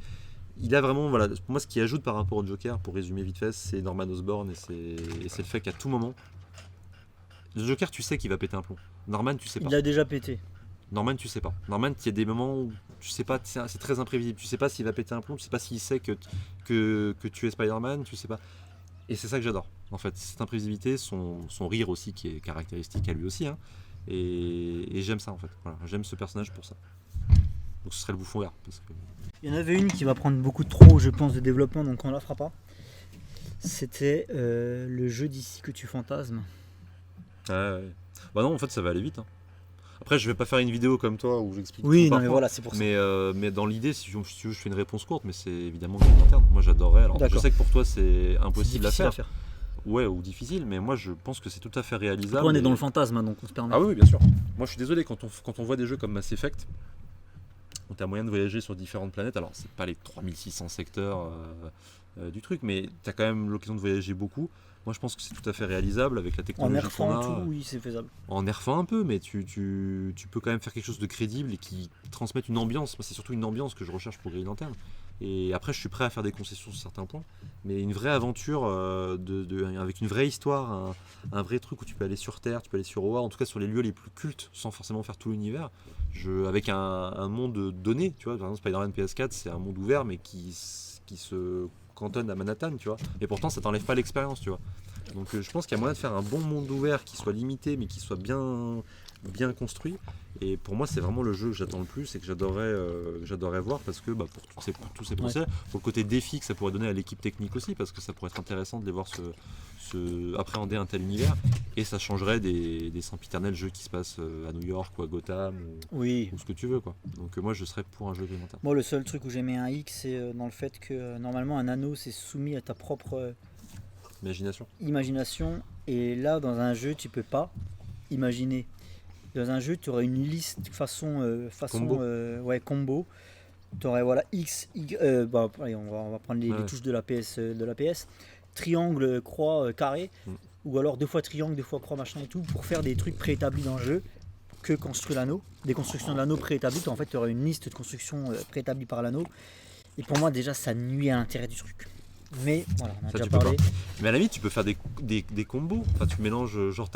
il a vraiment... Voilà, pour moi, ce qui ajoute par rapport au Joker, pour résumer vite fait, c'est Norman Osborn, et c'est le fait qu'à tout moment... Le Joker, tu sais qu'il va péter un plomb. Norman, tu sais pas. Il a déjà pété. Norman, tu sais pas. Norman, il y a des moments où tu sais pas, c'est très imprévisible. Tu sais pas s'il va péter un plomb, tu sais pas s'il sait que tu es Spider-Man, tu sais pas. Et c'est ça que j'adore. En fait, cette imprévisibilité, son rire aussi qui est caractéristique à lui aussi. Hein. Et j'aime ça en fait. Voilà, j'aime ce personnage pour ça. Donc ce serait le bouffon vert. Parce que... Il y en avait une qui va prendre beaucoup trop, je pense, de développement, donc on la fera pas. C'était le jeu d'ici que tu fantasmes. Ouais. Bah non, en fait, ça va aller vite. Hein. Après, je vais pas faire une vidéo comme toi où j'explique. Oui, non, mais voilà, c'est pour ça. Mais dans l'idée, si tu veux, je fais une réponse courte, mais c'est évidemment Green Lantern. Moi, j'adorerais. Alors, je sais que pour toi, c'est impossible à faire. Ouais, ou difficile, mais moi, je pense que c'est tout à fait réalisable. Après, on est dans le fantasme, donc on se permet. Ah oui, bien sûr. Moi, je suis désolé quand on voit des jeux comme Mass Effect, où tu as moyen de voyager sur différentes planètes. Alors, c'est pas les 3600 secteurs du truc, mais tu as quand même l'occasion de voyager beaucoup. Moi, je pense que c'est tout à fait réalisable avec la technologie qu'on a. En nerfant tout, oui, c'est faisable. En nerfant un peu, mais tu peux quand même faire quelque chose de crédible et qui transmette une ambiance. Moi, c'est surtout une ambiance que je recherche pour Green Lantern. Et après, je suis prêt à faire des concessions sur certains points. Mais une vraie aventure avec une vraie histoire, un vrai truc où tu peux aller sur Terre, tu peux aller sur Oa, en tout cas sur les lieux les plus cultes, sans forcément faire tout l'univers. Avec un monde donné, tu vois. Par exemple, Spider-Man PS4, c'est un monde ouvert, mais qui se cantonne à Manhattan, tu vois. Et pourtant, ça t'enlève pas l'expérience, tu vois. Donc je pense qu'il y a moyen de faire un bon monde ouvert qui soit limité mais qui soit bien construit. Et pour moi, c'est vraiment le jeu que j'attends le plus et que j'adorerais voir parce que pour tous ces procès, pour le côté défi que ça pourrait donner à l'équipe technique aussi, parce que ça pourrait être intéressant de les voir se appréhender un tel univers et ça changerait des sempiternels jeux qui se passent à New York ou à Gotham ou ce que tu veux, quoi. Donc moi, je serais pour un jeu Green Lantern. Moi, le seul truc où j'ai mis un X, c'est dans le fait que normalement un anneau c'est soumis à ta propre imagination, et là dans un jeu tu peux pas imaginer. Dans un jeu tu aurais une liste façon combo. Tu aurais X, allez, on va prendre les touches de la PS, triangle, croix, carré, ou alors 2 fois triangle, 2 fois croix, machin et tout, pour faire des trucs préétablis dans le jeu que construire l'anneau, des constructions de l'anneau préétablies. En fait tu aurais une liste de constructions préétablies par l'anneau, et pour moi déjà ça nuit à l'intérêt du truc. Mais voilà, on a déjà parlé. Mais à la limite, tu peux faire des combos. Enfin, tu mélanges, genre,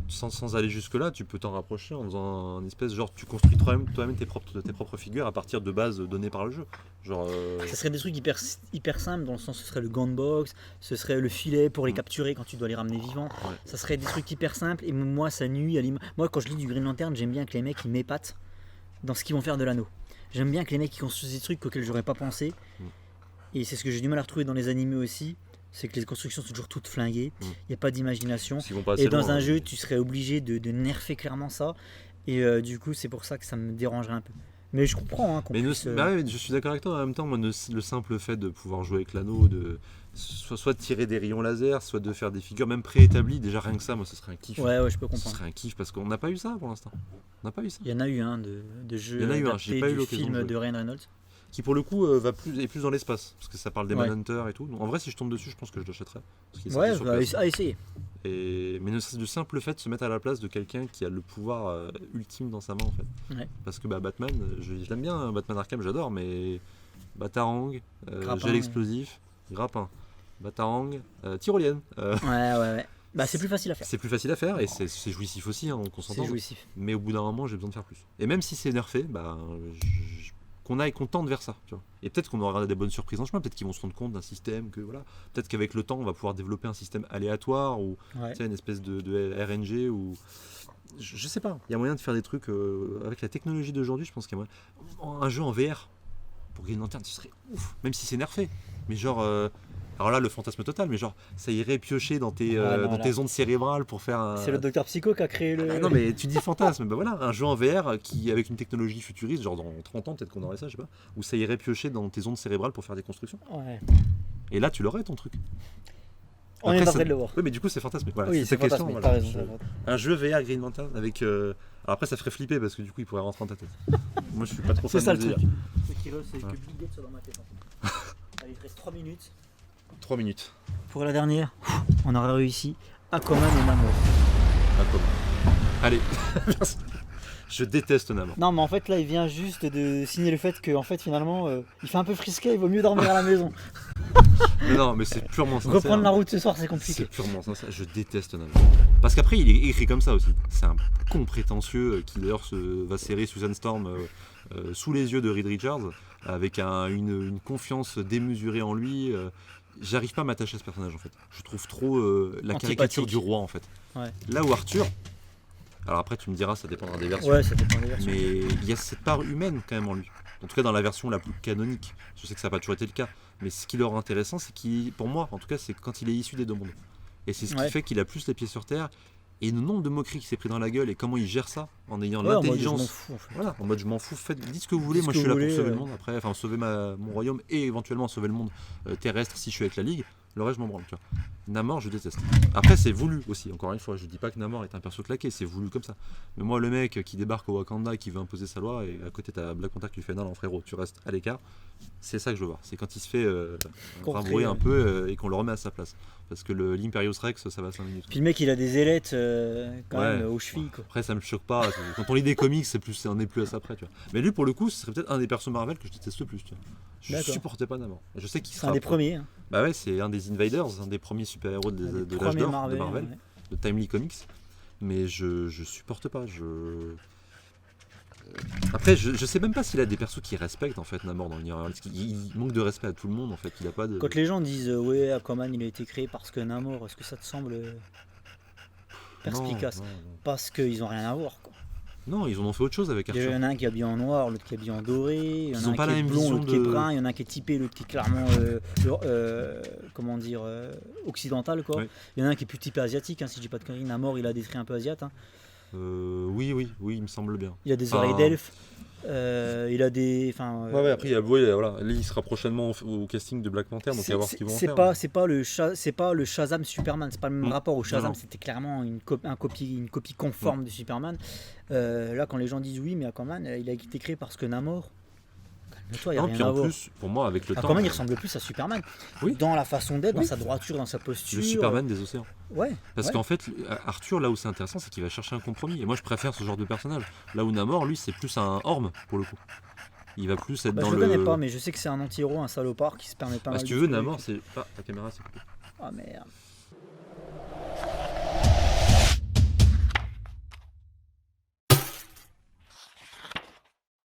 sans aller jusque-là, tu peux t'en rapprocher en faisant un espèce, genre, tu construis toi-même tes propres figures à partir de bases données par le jeu. Genre, ça serait des trucs hyper simples, dans le sens, ce serait le gunbox, ce serait le filet pour les capturer quand tu dois les ramener vivants. Ouais. Ça serait des trucs hyper simples, et moi, ça nuit à l'image. Moi, quand je lis du Green Lantern, j'aime bien que les mecs ils m'épatent dans ce qu'ils vont faire de l'anneau. J'aime bien que les mecs ils construisent des trucs auxquels j'aurais pas pensé. Et c'est ce que j'ai du mal à retrouver dans les animés aussi, c'est que les constructions sont toujours toutes flinguées, il n'y a pas d'imagination. Et dans un jeu, tu serais obligé de nerfer clairement ça. Et du coup, c'est pour ça que ça me dérangerait un peu. Mais je comprends qu'on puisse... je suis d'accord avec toi. En même temps, moi, le simple fait de pouvoir jouer avec l'anneau, soit de tirer des rayons laser, soit de faire des figures même préétablies, déjà rien que ça, moi, ce serait un kiff. Ouais, je peux comprendre. Ce serait un kiff parce qu'on n'a pas eu ça pour l'instant. On n'a pas eu ça. Il y en a eu un de jeu adapté du film de Ryan Reynolds. Qui pour le coup est plus dans l'espace, parce que ça parle des Manhunters et tout. Donc, en vrai, si je tombe dessus, je pense que je l'achèterais. À essayer. Mais le simple fait de se mettre à la place de quelqu'un qui a le pouvoir ultime dans sa main, en fait. Ouais. Parce que Batman, je l'aime bien, Batman Arkham, j'adore, mais Batarang, gel explosif, grappin, Batarang, tyrolienne. Ouais. Bah, c'est plus facile à faire. C'est plus facile à faire et c'est jouissif aussi, hein, qu'on C'est s'entende. jouissif. Mais au bout d'un moment, j'ai besoin de faire plus. Et même si c'est nerfé, bah, qu'on tende vers ça. Tu vois. Et peut-être qu'on aura des bonnes surprises en chemin. Peut-être qu'ils vont se rendre compte d'un système que voilà. Peut-être qu'avec le temps, on va pouvoir développer un système aléatoire ou Ouais. tu sais, une espèce de RNG ou je sais pas. Il y a moyen de faire des trucs avec la technologie d'aujourd'hui. Je pense qu'il y a moyen. Un jeu en VR pour Green Lantern, ce serait ouf. Même si c'est nerfé. Mais genre. Alors là, le fantasme total, mais genre, ça irait piocher dans tes tes ondes cérébrales pour faire un. C'est le docteur Psycho qui a créé le. Ah non, mais tu dis fantasme, ben voilà, un jeu en VR qui, avec une technologie futuriste, genre dans 30 ans, peut-être qu'on aurait ça, je sais pas, où ça irait piocher dans tes ondes cérébrales pour faire des constructions. Ouais. Et là, tu l'aurais ton truc. On Après, est pas ça- prêt de le voir. Oui, mais du coup, c'est fantasme. Voilà, Oui, c'est c'est ta question. fantasme, Voilà. t'as raison. Un jeu VR Green Lantern avec. Alors après, ça ferait flipper parce que du coup, il pourrait rentrer dans ta tête. Moi, je suis pas trop fan C'est ça de le délire. truc. Ce qui reste, c'est Ouais. que Bill Gates soit dans ma tête. En fait. Allez, il te reste 3 minutes. 3 minutes. Pour la dernière, on aurait réussi. Aquaman et Namor. Ah, comment Allez, merci. Je déteste Namor. Non, mais en fait, là, il vient juste de signer le fait que, en fait, finalement, il fait un peu frisqué, il vaut mieux dormir à la maison. Mais non, mais c'est purement sincère. Reprendre la route ce soir, c'est C'est compliqué. purement sincère, je déteste Namor. Parce qu'après, il est écrit comme ça aussi. C'est un con prétentieux qui d'ailleurs va serrer Susan Storm sous les yeux de Reed Richards, avec une confiance démesurée en lui. J'arrive pas à m'attacher à ce personnage en fait. Je trouve trop la Antipathique. caricature du roi en fait. Ouais. Là où Arthur, alors après tu me diras, ça dépendra des versions. Ouais, ça dépend des versions. Mais il y a cette part humaine quand même en lui. En tout cas dans la version la plus canonique. Je sais que ça n'a pas toujours été le cas. Mais ce qui le rend intéressant, c'est qu'il, pour moi, en tout cas, c'est quand il est issu des deux mondes. Et c'est ce qui Ouais. fait qu'il a plus les pieds sur terre. Et le nombre de moqueries qu'il s'est pris dans la gueule et comment il gère ça en ayant Ouais, en mode, je m'en l'intelligence. fous, en fait. Voilà, en mode je m'en fous, dites ce que vous voulez, Dites moi ce je que suis là vous pour sauver voulez, le monde après, enfin sauver mon royaume et éventuellement sauver le monde terrestre si je suis avec la Ligue. Le reste je m'en branle, tu vois. Namor je déteste. Après c'est voulu aussi, encore une fois, je dis pas que Namor est un perso claqué, c'est voulu comme ça. Mais moi le mec qui débarque au Wakanda, qui veut imposer sa loi et à côté t'as Black Panther qui lui fait non frérot, tu restes à l'écart, c'est ça que je veux voir. C'est quand il se fait Contrer, rabrouer un ouais. peu et qu'on le remet à sa place. Parce que l'Imperius Rex ça va 5 minutes. Puis le mec, il a des ailettes quand Ouais. même aux chevilles, quoi. Après, ça me choque pas. Quand on lit des comics, on est plus à ça près, tu vois. Mais lui, pour le coup, ce serait peut-être un des persos Marvel que je déteste le plus, tu vois. Je D'accord. supportais pas Namor. Je sais qu'il C'est sera. un des premiers. Hein. Bah ouais, c'est un des Invaders, un des premiers super-héros Un des de l'âge premiers d'or de Marvel, ouais. de Timely Comics. Mais je supporte pas. Après, je sais même pas s'il a des persos qui respectent en fait Namor dans l'univers. Parce qu'il manque de respect à tout le monde en fait. Il a pas de. Quand les gens disent ouais, Aquaman il a été créé parce que Namor, est-ce que ça te semble perspicace? Non. Parce qu'ils ont rien à voir, quoi. Non, ils en ont fait autre chose avec Il y Arthur. en a un qui est habillé en noir, l'autre qui est habillé en doré, il y en Ils a ont un pas qui la est même blond, vision l'autre qui est de- brun, il y en a un qui est typé, l'autre qui est clairement comment dire occidental, quoi. Ouais. Il y en a un qui est plus typé asiatique, hein, si je dis pas de conneries. Namor il a des traits un peu asiates, hein. Oui, il me semble bien. Il a des Enfin, oreilles d'elfe, il a des. Enfin, Ouais, après, voilà. Là, il sera prochainement au casting de Black Panther, donc à voir ce qu'ils vont en faire. hein. c'est pas le Shazam Superman, c'est pas le même Mm. rapport au Shazam, Non. c'était clairement une copie conforme de Superman. Là, quand les gens disent oui, mais Aquaman, il a été créé parce que Namor. Calme-toi, il y a Non, rien puis à en voir. plus, pour moi, avec le temps, Aquaman, il ressemble plus à Superman. Oui. Dans la façon d'être, dans Oui. sa droiture, dans sa posture. le Superman des océans. Ouais. Parce ouais. qu'en fait, Arthur, là où c'est intéressant, c'est qu'il va chercher un compromis. Et moi, je préfère ce genre de personnage. Là où Namor, lui, c'est plus un Orm, pour le coup. Il va plus être Bah, dans je le. le connais pas, mais je sais que c'est un anti-héros, un salopard qui se permet pas mal Si de tu veux, trucs. Namor, c'est. Ah, ta caméra, c'est coupé. Ah merde.